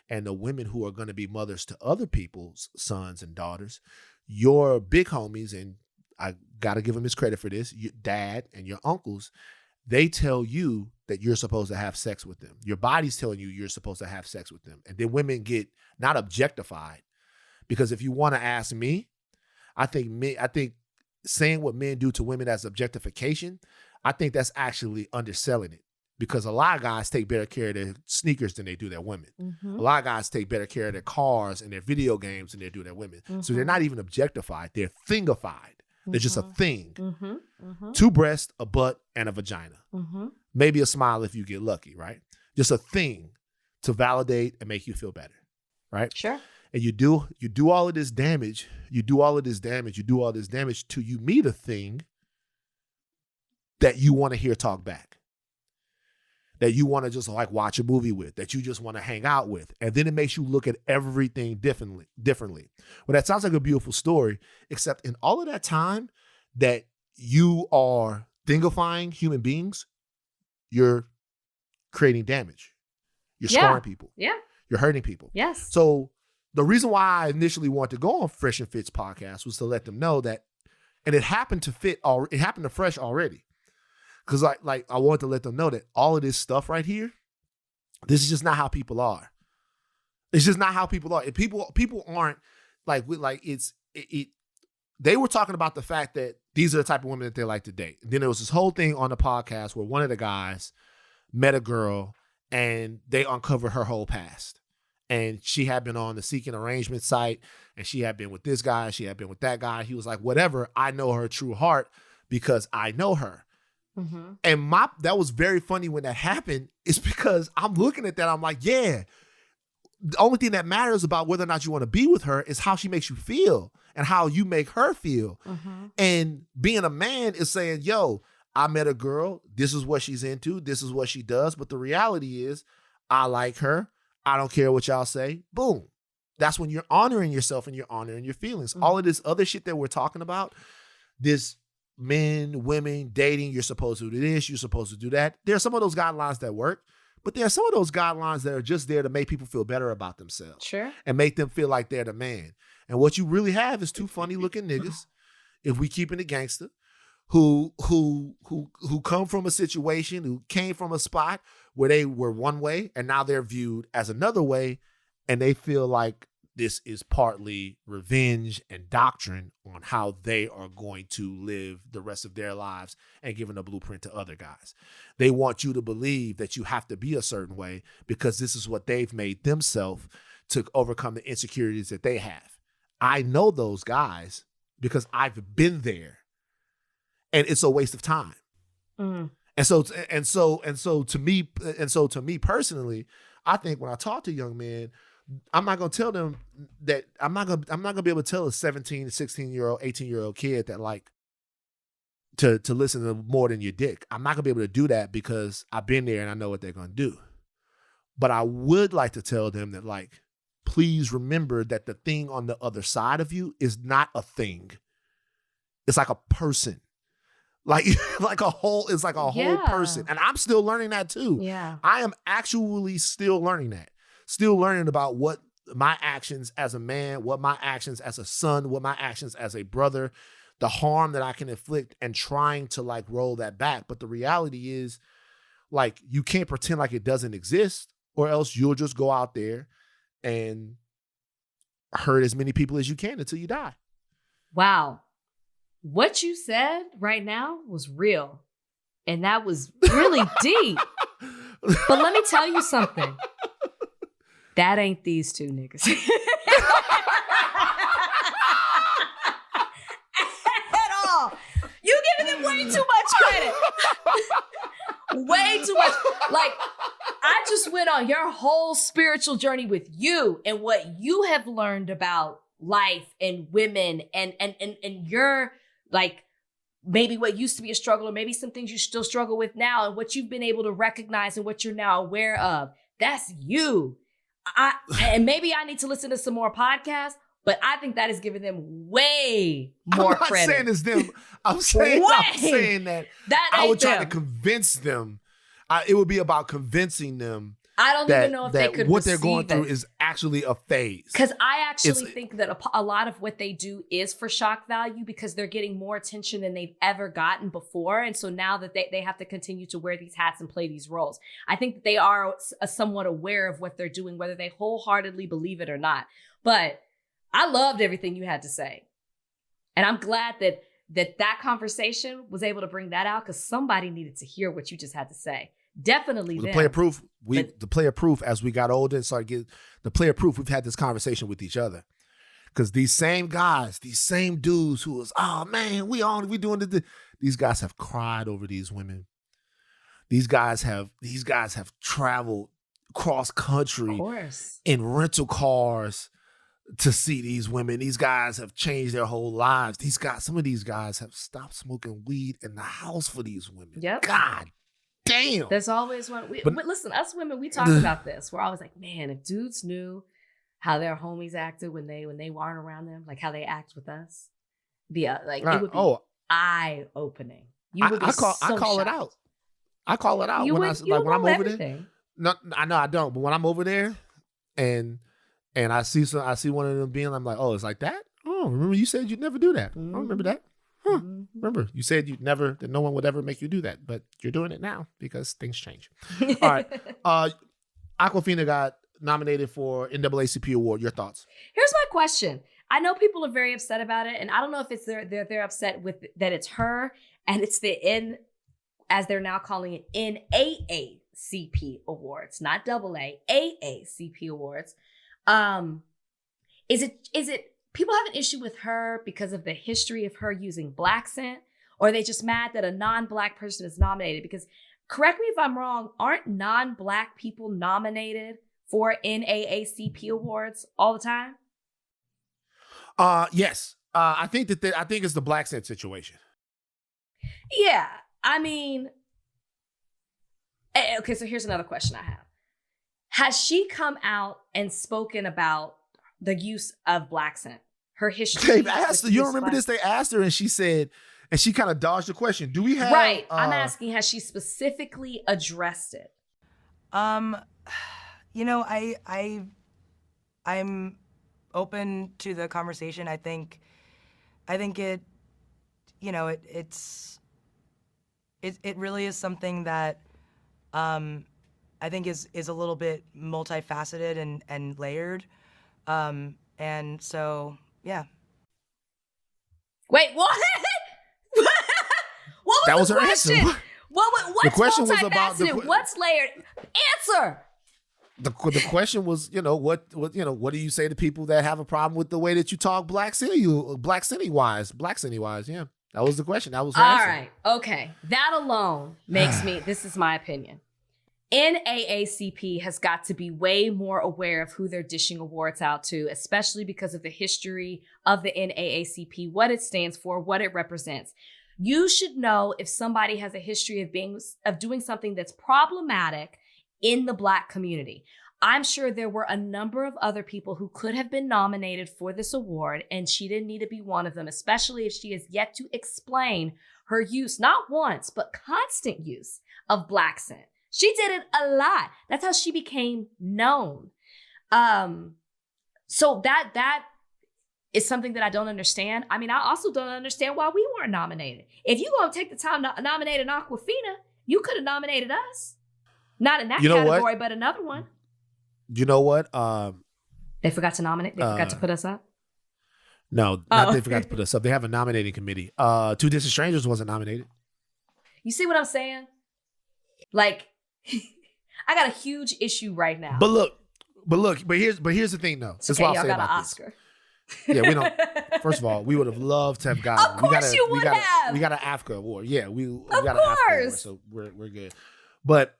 and the women who are going to be mothers to other people's sons and daughters, your big homies, and I got to give them his credit for this, your dad and your uncles, they tell you that you're supposed to have sex with them. Your body's telling you you're supposed to have sex with them. And then women get not objectified. Because if you want to ask me, I think saying what men do to women as objectification, I think that's actually underselling it. Because a lot of guys take better care of their sneakers than they do their women. Mm-hmm. A lot of guys take better care of their cars and their video games than they do their women. Mm-hmm. So they're not even objectified. They're thingified. They're just a thing. Mm-hmm. Mm-hmm. 2 breasts, a butt, and a vagina. Mm-hmm. Maybe a smile if you get lucky, right? Just a thing to validate and make you feel better, right? Sure. And you do all of this damage. You do all this damage till you meet a thing that you want to hear talk back, that you want to just like watch a movie with, that you just want to hang out with. And then it makes you look at everything differently. Well, that sounds like a beautiful story, except in all of that time that you are thingifying human beings, you're creating damage. You're scarring people. Yeah. You're hurting people. Yes. So the reason why I initially wanted to go on Fresh and Fit's podcast was to let them know that, and it happened to Fresh already. Because I wanted to let them know that all of this stuff right here, this is just not how people are. It's just not how people are. If people aren't they were talking about the fact that these are the type of women that they like to date. And then there was this whole thing on the podcast where one of the guys met a girl and they uncovered her whole past. And she had been on the seeking arrangement site, and she had been with this guy, she had been with that guy. He was like, whatever, I know her true heart because I know her. Mm-hmm. And that was very funny when that happened. It's because I'm looking at that, I'm like, yeah, the only thing that matters about whether or not you want to be with her is how she makes you feel and how you make her feel. Mm-hmm. And being a man is saying, yo, I met a girl, this is what she's into, this is what she does. But the reality is, I like her. I don't care what y'all say. Boom. That's when you're honoring yourself and you're honoring your feelings. Mm-hmm. All of this other shit that we're talking about, this men, women, dating, you're supposed to do this, you're supposed to do that. There are some of those guidelines that work, but there are some of those guidelines that are just there to make people feel better about themselves. Sure. And make them feel like they're the man. And what you really have is 2 funny looking niggas, if we keeping it gangster, who come from a situation, who came from a spot where they were one way and now they're viewed as another way, and they feel like this is partly revenge and doctrine on how they are going to live the rest of their lives and giving a blueprint to other guys. They want you to believe that you have to be a certain way because this is what they've made themselves to overcome the insecurities that they have. I know those guys because I've been there. And it's a waste of time. Mm. And so to me personally, I think when I talk to young men, I'm not gonna tell them that I'm not gonna be able to tell a 17, 16-year-old, 18-year-old kid that like to listen to more than your dick. I'm not gonna be able to do that because I've been there and I know what they're gonna do. But I would like to tell them that like, please remember that the thing on the other side of you is not a thing. It's like a person. It's like a whole person. And I'm still learning that too. Yeah. I am actually still learning that. Still learning about what my actions as a man, what my actions as a son, what my actions as a brother, the harm that I can inflict, and trying to like roll that back. But the reality is, like, you can't pretend like it doesn't exist, or else you'll just go out there and hurt as many people as you can until you die. Wow. What you said right now was real. And that was really deep. But let me tell you something. That ain't these two niggas. At all. You giving them way too much credit. Way too much. Like, I just went on your whole spiritual journey with you and what you have learned about life and women and your, like, maybe what used to be a struggle or maybe some things you still struggle with now and what you've been able to recognize and what you're now aware of. That's you. And maybe I need to listen to some more podcasts, but I think that is giving them way more credit. I'm not saying it's them. I'm saying that I would try to convince them. It would be about convincing them. I don't even know if they could what they're going through is actually a phase. Because I actually think that a lot of what they do is for shock value because they're getting more attention than they've ever gotten before. And so now that they have to continue to wear these hats and play these roles. I think that they are somewhat aware of what they're doing, whether they wholeheartedly believe it or not. But I loved everything you had to say. And I'm glad that conversation was able to bring that out because somebody needed to hear what you just had to say. Definitely the player proof. The player proof as we got older and started getting the player proof. We've had this conversation with each other because these same guys, these same dudes who was, oh man, we doing this. These guys have cried over these women. These guys have traveled cross country in rental cars to see these women. These guys have changed their whole lives. Some of these guys have stopped smoking weed in the house for these women. Yep. God damn. There's always one. But listen, us women, we talk about this. We're always like, man, if dudes knew how their homies acted when they weren't around them, like how they act with us, it would be eye opening. I call it out. I call it out when I'm over there. No, I know I don't. But when I'm over there, and I see one of them being, I'm like, oh, it's like that. Oh, remember you said you'd never do that. I remember that. Huh. Remember, you said that no one would ever make you do that, but you're doing it now because things change. All right. Aquafina got nominated for NAACP Award. Your thoughts? Here's my question. I know people are very upset about it, and I don't know if it's they're upset with that it's her and it's the as they're now calling it NAACP Awards, not AA, AACP Awards. Is it people have an issue with her because of the history of her using black scent, or are they just mad that a non-black person is nominated? Because, correct me if I'm wrong, aren't non-black people nominated for NAACP awards all the time? Yes. I think it's the black scent situation. Yeah. I mean, okay, so here's another question I have. Has she come out and spoken about the use of black scent, her history? They've asked her. You don't remember this? They asked her and she said, and she kind of dodged the question. Do we have... Right. I'm asking, has she specifically addressed it? You know, I'm open to the conversation. I think it, you know, it really is something that I think is a little bit multifaceted and layered. And so, yeah. Wait, what? What was that the was question? Her answer. What's the question was about what's layered? Answer. The question was, what do you say to people that have a problem with the way that you talk black city wise? Yeah, that was the question. That was her answer. All right, okay. That alone makes me. This is my opinion. NAACP has got to be way more aware of who they're dishing awards out to, especially because of the history of the NAACP, what it stands for, what it represents. You should know if somebody has a history of doing something that's problematic in the Black community. I'm sure there were a number of other people who could have been nominated for this award, and she didn't need to be one of them, especially if she has yet to explain her use, not once, but constant use of black scent. She did it a lot. That's how she became known. So that is something that I don't understand. I mean, I also don't understand why we weren't nominated. If you gonna take the time to nominate an Aquafina, you could have nominated us. Not in that category, but another one. You know what? They forgot to nominate? They forgot to put us up? No, not they forgot to put us up. They have a nominating committee. Two Distant Strangers wasn't nominated. You see what I'm saying? Like, I got a huge issue right now. But here's the thing though. It's okay, y'all got an Oscar. Yeah, we don't. First of all, we would have loved to have gotten. Of course you would have. We got an AFCA award. Yeah, we got of an AFCA award, course. so we're good. But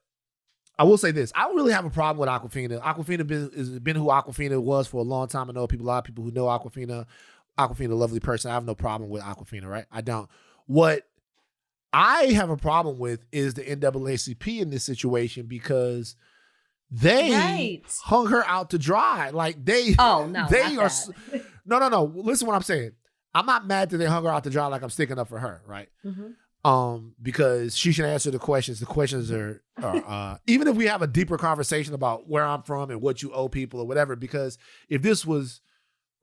I will say this: I don't really have a problem with Aquafina. Aquafina has been who Aquafina was for a long time. I know a lot of people who know Aquafina. Aquafina, a lovely person. I have no problem with Aquafina, right? I don't. What I have a problem with is the NAACP in this situation because they hung her out to dry. Like they. Oh no, they not are. that. No. Listen, what I'm saying. I'm not mad that they hung her out to dry. Like I'm sticking up for her, right? Mm-hmm. Because she should answer the questions. The questions are even if we have a deeper conversation about where I'm from and what you owe people or whatever. Because if this was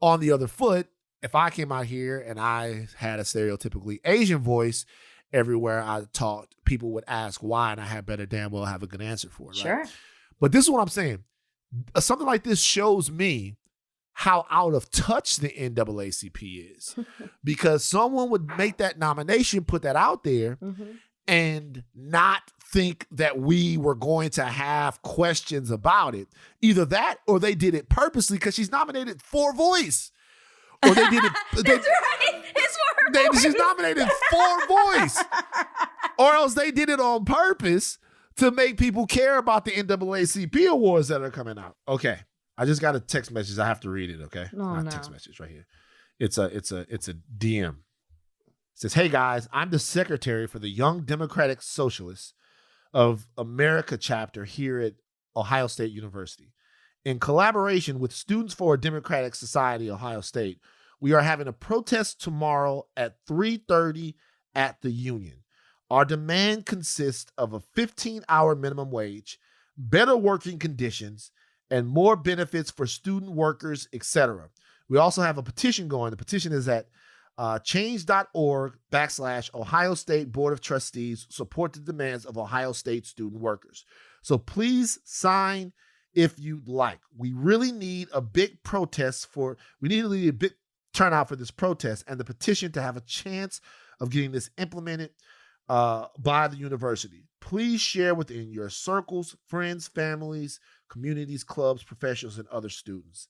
on the other foot, if I came out here and I had a stereotypically Asian voice everywhere I talked, people would ask why, and I had better damn well have a good answer for it. Right? Sure. But this is what I'm saying. Something like this shows me how out of touch the NAACP is. Because someone would make that nomination, put that out there, and not think that we were going to have questions about it. Either that or they did it purposely because she's nominated for voice. Or they did it. That's right. It's for her voice. She's nominated for voice. Or else they did it on purpose to make people care about the NAACP awards that are coming out. Okay. I just got a text message. I have to read it, okay? Not a text message right here. It's a DM. It says, "Hey guys, I'm the secretary for the Young Democratic Socialists of America chapter here at Ohio State University. In collaboration with Students for a Democratic Society, Ohio State, we are having a protest tomorrow at 3:30 at the Union. Our demand consists of a 15-hour minimum wage, better working conditions, and more benefits for student workers, etc. We also have a petition going. The petition is at change.org/Ohio State Board of Trustees support the demands of Ohio State student workers. So please sign if you'd like. We really need a big a big turnout for this protest and the petition to have a chance of getting this implemented by the university. Please share within your circles, friends, families, communities, clubs, professionals, and other students."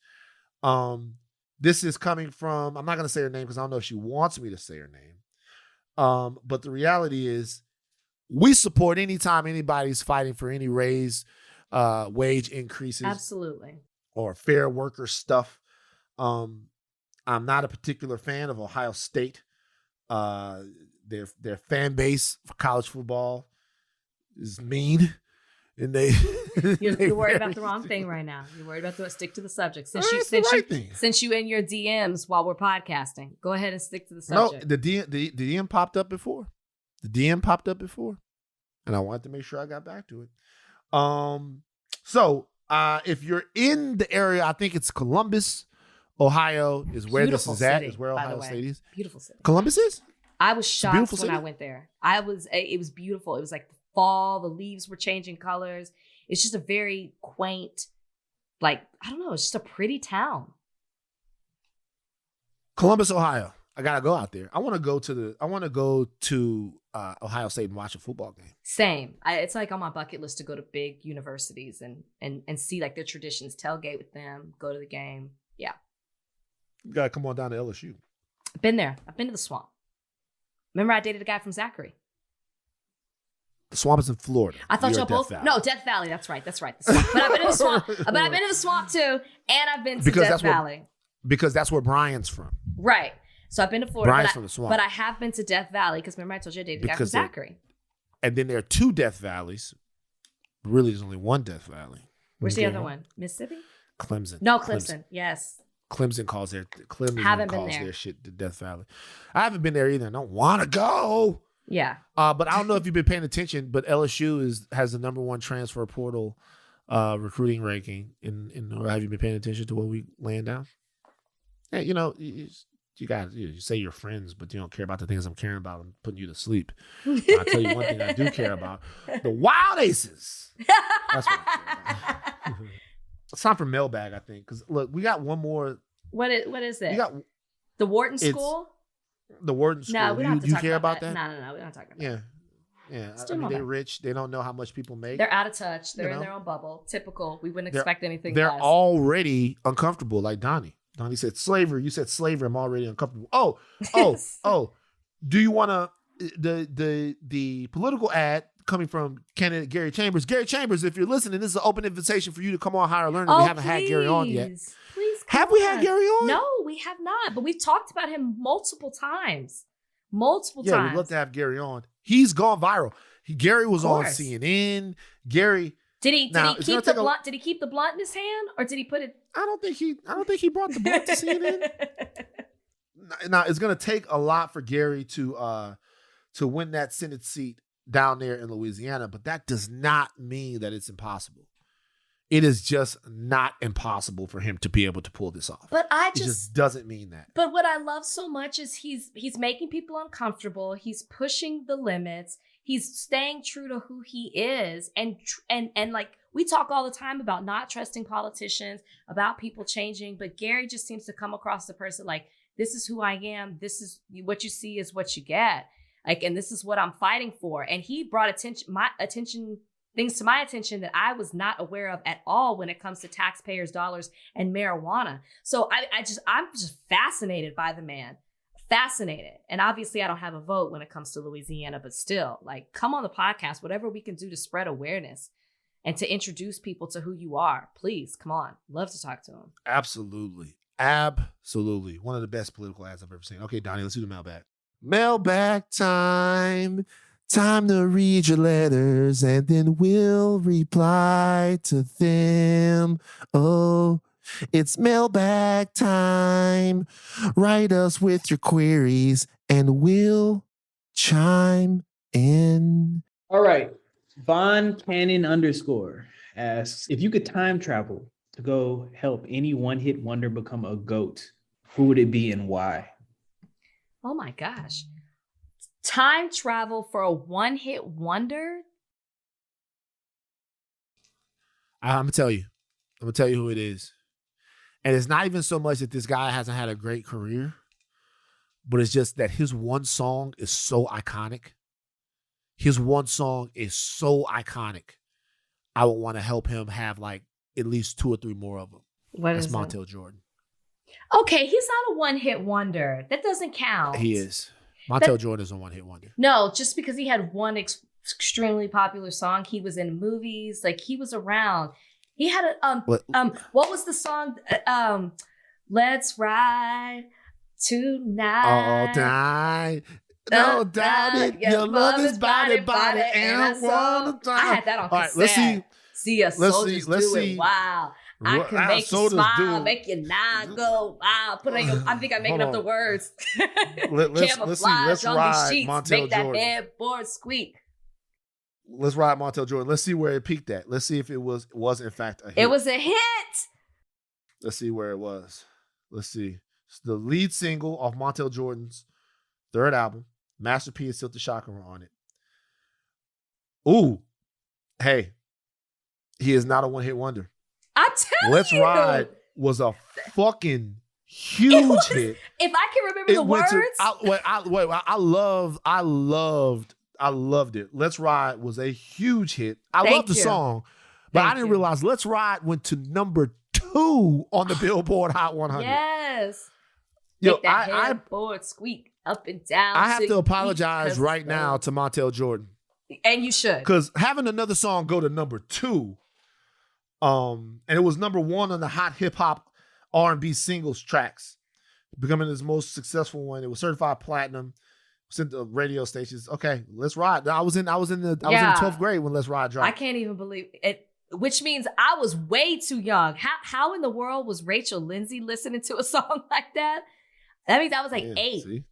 This is coming from, I'm not going to say her name because I don't know if she wants me to say her name. But the reality is we support anytime anybody's fighting for any raise, wage increases. Absolutely. Or fair worker stuff. I'm not a particular fan of Ohio State. Their fan base for college football is mean. And you're worried about the wrong thing right now. You're worried about stick to the subject. Since you in your DMs while we're podcasting, go ahead and stick to the subject. No, the DM popped up before. And I wanted to make sure I got back to it. So if you're in the area, I think it's Columbus, Ohio, is where Beautiful this is at. City, Is where Ohio State is. Beautiful city. Columbus is. I was shocked when city? I went there. It was beautiful. It was like the fall. The leaves were changing colors. It's just a very quaint, like, I don't know. It's just a pretty town. Columbus, Ohio. I gotta go out there. I want to go to Ohio State and watch a football game. Same. It's like on my bucket list to go to big universities and see like their traditions. Tailgate with them. Go to the game. Yeah. You gotta come on down to LSU. I've been there. I've been to the Swamp. Remember, I dated a guy from Zachary. The Swamp is in Florida. I thought y'all both. Valley. No, Death Valley. That's right. The Swamp. But I've been to the Swamp. But I've been to the Swamp too, and I've been to Death Valley. Because that's where Brian's from. Right. So I've been to Florida. Brian's from the Swamp. But I have been to Death Valley because remember I told you I dated a guy from Zachary. And then there are two Death Valleys. Really, there's only one Death Valley. Where's the other one? Mississippi? Clemson. No, Clemson. Yes. Clemson calls their shit the Death Valley. I haven't been there either. I don't want to go. Yeah. But I don't know if you've been paying attention, but LSU has the #1 transfer portal recruiting ranking. Have you been paying attention to what we laying down? Hey, you say you're friends, but you don't care about the things I'm caring about. I'm putting you to sleep. I'll tell you one thing I do care about: the Wild Aces. That's what I care about. It's time for mailbag, I think. Because look, we got one more. What is it? We got the Wharton School. The Wharton School. No, we don't have to you talk care about that? No, we don't talk about that. Yeah. Let's I mean, do they're that. rich. They don't know how much people make. They're out of touch. They're in their own bubble. Typical. We wouldn't expect anything They're less. already uncomfortable, like Donnie. Donnie said slavery. You said slavery. I'm already uncomfortable. Oh. Do you want to the political ad coming from candidate Gary Chambers? Gary Chambers, if you're listening, this is an open invitation for you to come on Higher Learning. We haven't had Gary on yet. Please, have we had Gary on? No, we have not. But we've talked about him multiple times. Yeah, we'd love to have Gary on. He's gone viral. Gary was on CNN. Gary. Did he keep the blunt? Did he keep the blunt in his hand, or did he put it? I don't think he brought the blunt to CNN. Now it's gonna take a lot for Gary to win that Senate seat down there in Louisiana, but that does not mean that it's impossible. It is just not impossible for him to be able to pull this off. But it just doesn't mean that. But what I love so much is he's making people uncomfortable. He's pushing the limits. He's staying true to who he is. And like we talk all the time about not trusting politicians, about people changing. But Gary just seems to come across the person like, this is who I am. This is what you see is what you get. Like, and this is what I'm fighting for. And he brought things to my attention that I was not aware of at all when it comes to taxpayers' dollars and marijuana. So I'm just fascinated by the man. Fascinated. And obviously I don't have a vote when it comes to Louisiana, but still, like, come on the podcast, whatever we can do to spread awareness and to introduce people to who you are. Please, come on. Love to talk to him. Absolutely. One of the best political ads I've ever seen. Okay, Donnie, let's do the mailbag. Mailbag time. Time to read your letters and then we'll reply to them. Oh, it's mailbag time. Write us with your queries and we'll chime in. All right. Von Cannon _ asks, if you could time travel to go help any one-hit wonder become a GOAT, who would it be and why? Oh my gosh. Time travel for a one-hit wonder? I'm going to tell you who it is. And it's not even so much that this guy hasn't had a great career, but it's just that his one song is so iconic. I would want to help him have like at least 2 or 3 more of them. That's Montel Jordan. Okay, he's not a one-hit wonder. That doesn't count. He is. Montel Jordan is a one-hit wonder. No, just because he had one extremely popular song, he was in movies, like he was around. He had a what was the song? Let's ride tonight. All night. No doubt it. Your love is body, and I wanna die. I had that on cassette. All right, let's see. See us soldiers do it. Wow. I can make you smile, make you not go wow. Put on your. I think I'm making up the words. Let's ride sheets, Montel make that Jordan. headboard squeak. Let's ride Montel Jordan. Let's see where it peaked at. Let's see if it was in fact a hit. It was a hit. Let's see where it was. Let's see. It's the lead single off Montel Jordan's 3rd album. Master P and Silk the Shocker were on it. Ooh, hey, he is not a one-hit wonder. I'm telling Let's you. Ride was a fucking huge hit. If I can remember the words. I loved it. Let's Ride was a huge hit. I loved the song, but I didn't realize Let's Ride went to number 2 on the Billboard Hot 100. Yes. Yo, Make that headboard squeak up and down. I have to apologize right now to Montel Jordan. And you should. Because having another song go to number 2, and it was number 1 on the hot hip hop R&B singles tracks, becoming his most successful one. It was certified platinum. Sent to radio stations. Okay, Let's Ride. I was in the 12th grade when Let's Ride dropped. I can't even believe it. Which means I was way too young. How in the world was Rachel Lindsay listening to a song like that? That means I was like 8. See?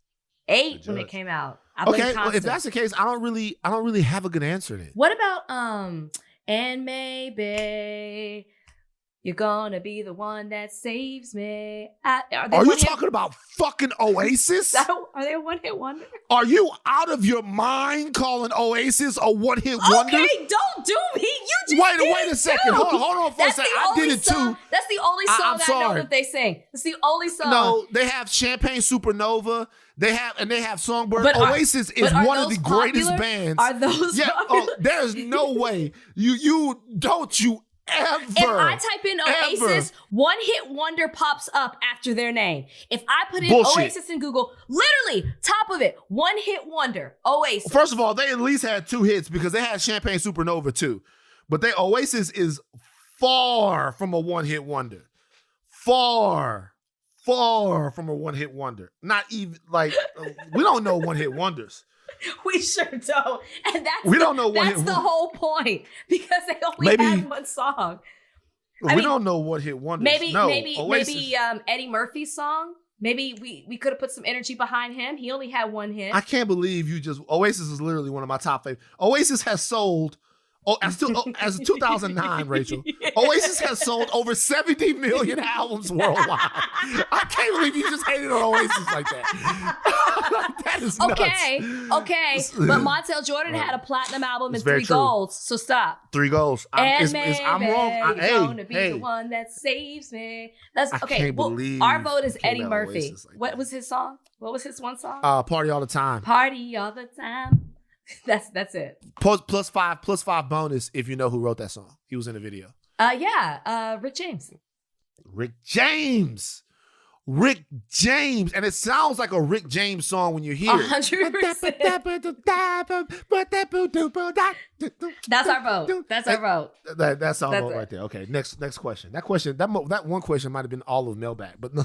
8 when it came out. Okay, well, if that's the case, I don't really have a good answer then. What about and maybe you're gonna be the one that saves me. Are you talking about fucking Oasis? Are they a one-hit wonder? Are you out of your mind calling Oasis a one-hit wonder? Okay, don't do me. You Wait a second. Hold on for a second. I did it too. That's the only song I know that they sing. It's the only song. No, they have Champagne Supernova. They have Songbird. Oasis is one of the greatest bands. Are those popular? There's no way. You ever. If I type in Oasis, One Hit Wonder pops up after their name. If I put in Oasis in Google, literally top of it, One Hit Wonder, Oasis. First of all, they at least had 2 hits because they had Champagne Supernova too. But Oasis is far from a one-hit wonder. Far from a one-hit wonder. Not even we don't know one-hit wonders. We sure don't. And that's the whole point. Because they only had one song. We don't know what hit wonders. Maybe Eddie Murphy's song. Maybe we could have put some energy behind him. He only had 1 hit. I can't believe Oasis is literally one of my top favorites. Oasis has sold as 2009, Rachel. Oasis has sold over 70 million albums worldwide. I can't believe you just hated on Oasis like that. That is nuts. Okay. But Montel Jordan had a platinum album and 3 golds. So stop. 3 golds. I'm wrong. You're gonna be the one that saves me. That's okay. Well, our vote is Eddie Murphy. What was his song? What was his one song? Party All the Time. Party All the Time. That's it. Plus five bonus if you know who wrote that song. He was in the video. Rick James. Rick James. And it sounds like a Rick James song when you hear it. 100%. That's our vote. That's our vote. That's our vote right there. Okay, next question. That one question might have been all of mailbag, but go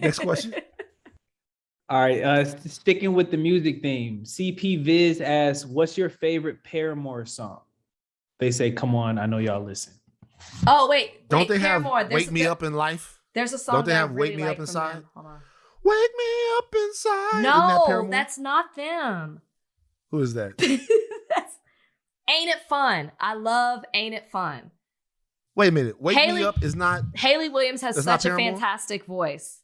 next question. All right, sticking with the music theme, CP Viz asks, what's your favorite Paramore song? They say, come on, I know y'all listen. Oh, wait. Don't they Paramore, have Wake Me Up in Life? There's a song. Don't they have Wake Me Up Inside? Hold on. Wake Me Up Inside. No, that's not them. Who is that? Ain't It Fun. I love Ain't It Fun. Wait a minute. Wake Me Up is not. Haley Williams has such a fantastic voice.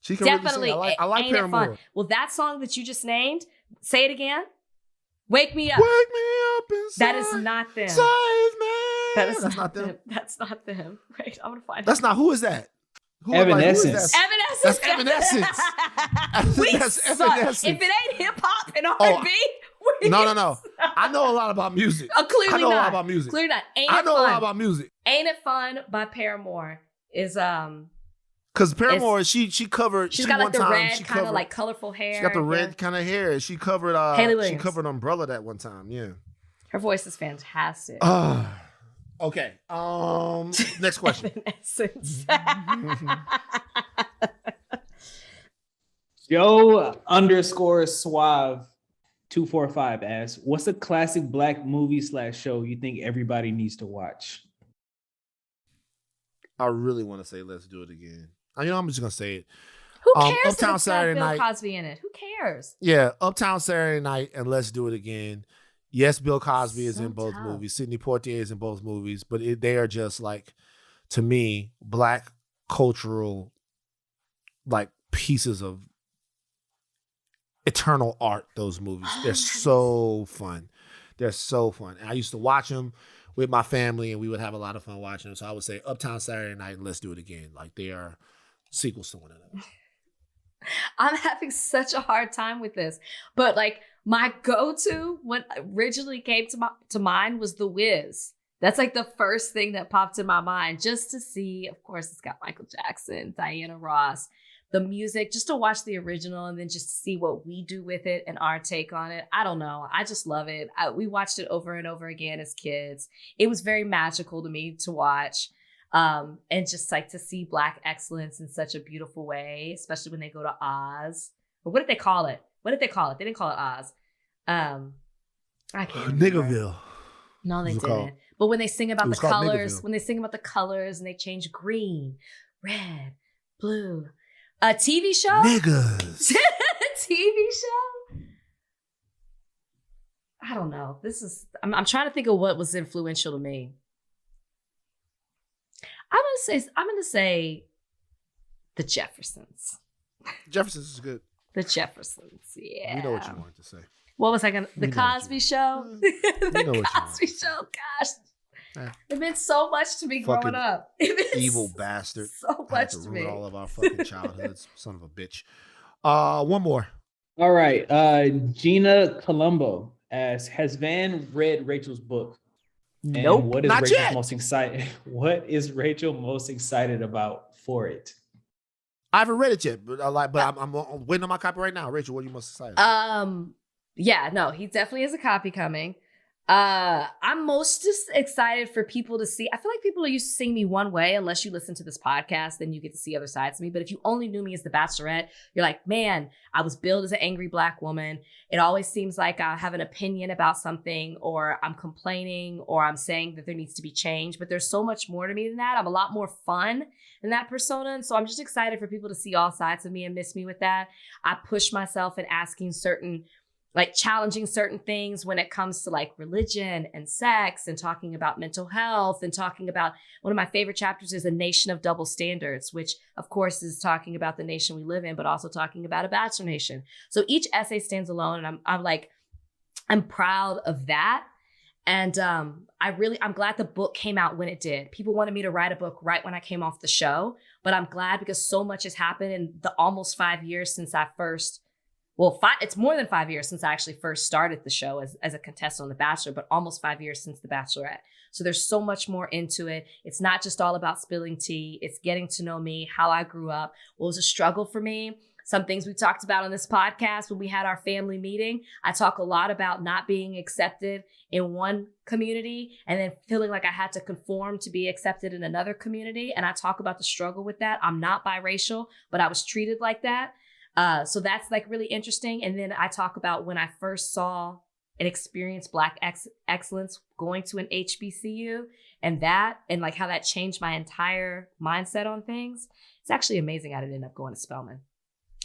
She can definitely. Really sing. I like Ain't Paramore. It Fun. Well, that song that you just named, say it again. Wake Me Up. Wake Me Up Inside. That is not them. Save me. That's not them. That's not them. Right, I'm gonna find. That's not. Who is that? Evanescence. That's Evanescence. That's Evanescence. If it ain't hip hop and R&B, no. I know a lot about music. Clearly I know not. a lot about music. Clearly not. I know a lot about music. Ain't It Fun by Paramore is because Paramore, she covered. She's got like the red kind of like colorful hair. She got the red kind of hair. She covered. Haley Williams. She covered Umbrella that one time. Yeah. Her voice is fantastic. Okay. Next question. Joe_Suave 245 asks, what's a classic Black movie / show you think everybody needs to watch? I really want to say Let's Do It Again. I'm just gonna say it. Who cares? Uptown Saturday Night. Bill Cosby in it. Who cares? Yeah, Uptown Saturday Night and Let's Do It Again. Yes, Bill Cosby is in both movies. Sidney Poitier is in both movies, but they are just like, to me, Black cultural like pieces of eternal art. Those movies, they're so fun. They're so fun. And I used to watch them with my family, and we would have a lot of fun watching them. So I would say Uptown Saturday Night and Let's Do It Again. Like they are sequels to one another. I'm having such a hard time with this, but like my go-to when originally came to mind was The Wiz. That's like the first thing that popped in my mind, just to see. Of course, it's got Michael Jackson, Diana Ross, the music, just to watch the original and then just to see what we do with it and our take on it. I don't know. I just love it. We watched it over and over again as kids. It was very magical to me to watch. And just like to see Black excellence in such a beautiful way, especially when they go to Oz. Or what did they call it? They didn't call it Oz. I can't remember. Niggerville. No, they didn't. But when they sing about the colors, and they change green, red, blue. A TV show? Niggas. TV show? I don't know. I'm trying to think of what was influential to me. I'm gonna say the Jeffersons. Jeffersons is good. The Jeffersons, yeah. You know what you wanted to say. What was I gonna? The Cosby Show. The Cosby Show. Gosh, It meant so much to me growing up. Evil bastard. So much to ruin me. all of our fucking childhoods. Son of a bitch. One more. All right. Gina Colombo asks, has Van read Rachel's book? Nope. And what is Not Rachel yet. most excited? What is Rachel most excited about for it? I haven't read it yet, but I'm waiting on my copy right now. Rachel, what are you most excited about? Yeah, no, he definitely has a copy coming. I'm most just excited for people to see. I feel like people are used to seeing me one way. Unless you listen to this podcast, then you get to see other sides of me. But if you only knew me as the Bachelorette, you're like, man, I was billed as an angry Black woman. It always seems like I have an opinion about something, or I'm complaining, or I'm saying that there needs to be change. But there's so much more to me than that. I'm a lot more fun than that persona. And so I'm just excited for people to see all sides of me and miss me with that. I push myself in asking challenging certain things when it comes to like religion and sex and talking about mental health and talking about one of my favorite chapters is A Nation of Double Standards, which of course is talking about the nation we live in, but also talking about a bachelor nation. So each essay stands alone, and I'm proud of that. And I'm glad the book came out when it did. People wanted me to write a book right when I came off the show, but I'm glad because so much has happened in the almost 5 years since I first it's more than 5 years since I actually first started the show as a contestant on The Bachelor, but almost 5 years since The Bachelorette. So there's so much more into it. It's not just all about spilling tea. It's getting to know me, how I grew up, what was a struggle for me. Some things we talked about on this podcast when we had our family meeting. I talk a lot about not being accepted in one community and then feeling like I had to conform to be accepted in another community. And I talk about the struggle with that. I'm not biracial, but I was treated like that. So that's like really interesting. And then I talk about when I first saw and experienced Black excellence going to an HBCU and like how that changed my entire mindset on things. It's actually amazing I didn't end up going to Spelman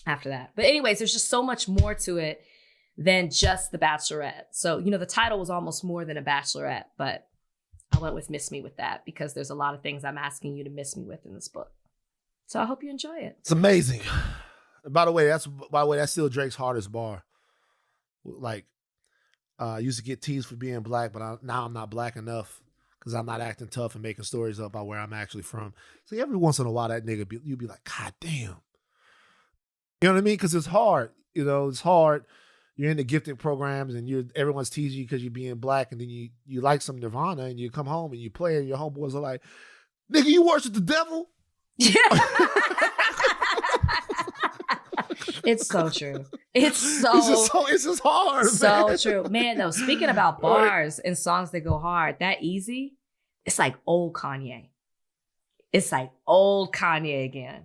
after that. But anyways, there's just so much more to it than just The Bachelorette. So, the title was almost more than a Bachelorette, but I went with Miss Me with that because there's a lot of things I'm asking you to miss me with in this book. So I hope you enjoy it. It's amazing. By the way, that's still Drake's hardest bar. Like, I used to get teased for being Black, but now I'm not Black enough because I'm not acting tough and making stories up about where I'm actually from. So every once in a while, that nigga, you'd be like, God damn. You know what I mean? Because it's hard. It's hard. You're in the gifted programs and everyone's teasing you because you're being Black, and then you like some Nirvana and you come home and you play and your homeboys are like, nigga, you worship the devil? Yeah. It's so true. It's just hard. So man. True. Man, though, speaking about bars and songs that go hard, that Easy, it's like old Kanye. It's like old Kanye again.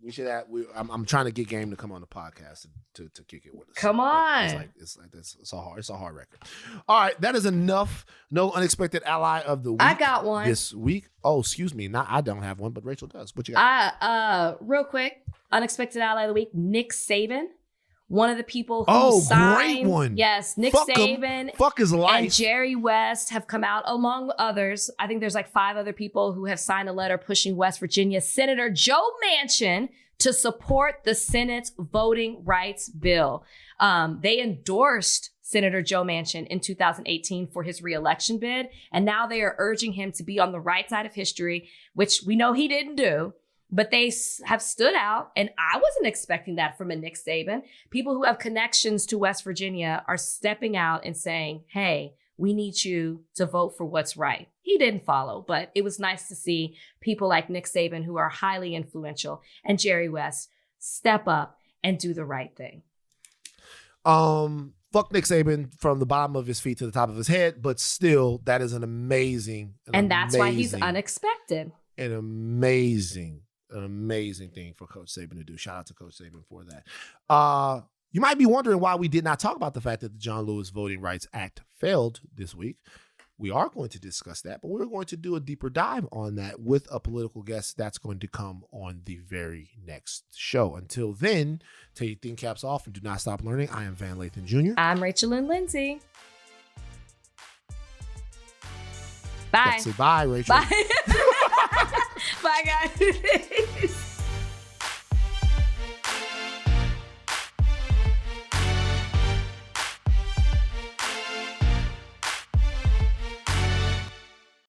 We should have. I'm trying to get Game to come on the podcast to kick it with us. Come on. It's a hard record. All right, that is enough. No unexpected ally of the week. I got one this week. Oh, excuse me. I don't have one, but Rachel does. What you got? Real quick, unexpected ally of the week. Nick Saban, one of the people who signed. Great one. Yes, Nick Saban. Fuck his life. And Jerry West have come out among others. I think there's like 5 other people who have signed a letter pushing West Virginia Senator Joe Manchin to support the Senate's voting rights bill. They endorsed Senator Joe Manchin in 2018 for his reelection bid, and now they are urging him to be on the right side of history, which we know he didn't do. But they have stood out, and I wasn't expecting that from a Nick Saban. People who have connections to West Virginia are stepping out and saying, hey, we need you to vote for what's right. He didn't follow, but it was nice to see people like Nick Saban, who are highly influential, and Jerry West step up and do the right thing. Fuck Nick Saban from the bottom of his feet to the top of his head, but still, that is an amazing. And that's why he's unexpected. An amazing thing for Coach Saban to do. Shout out to Coach Saban for that. You might be wondering why we did not talk about the fact that the John Lewis Voting Rights Act failed this week. We are going to discuss that, but we're going to do a deeper dive on that with a political guest that's going to come on the very next show. Until then, take your thin caps off and do not stop learning. I am Van Lathan Jr. I'm Rachel Lindsay. Bye. Say bye, Rachel. Bye. Bye, guys.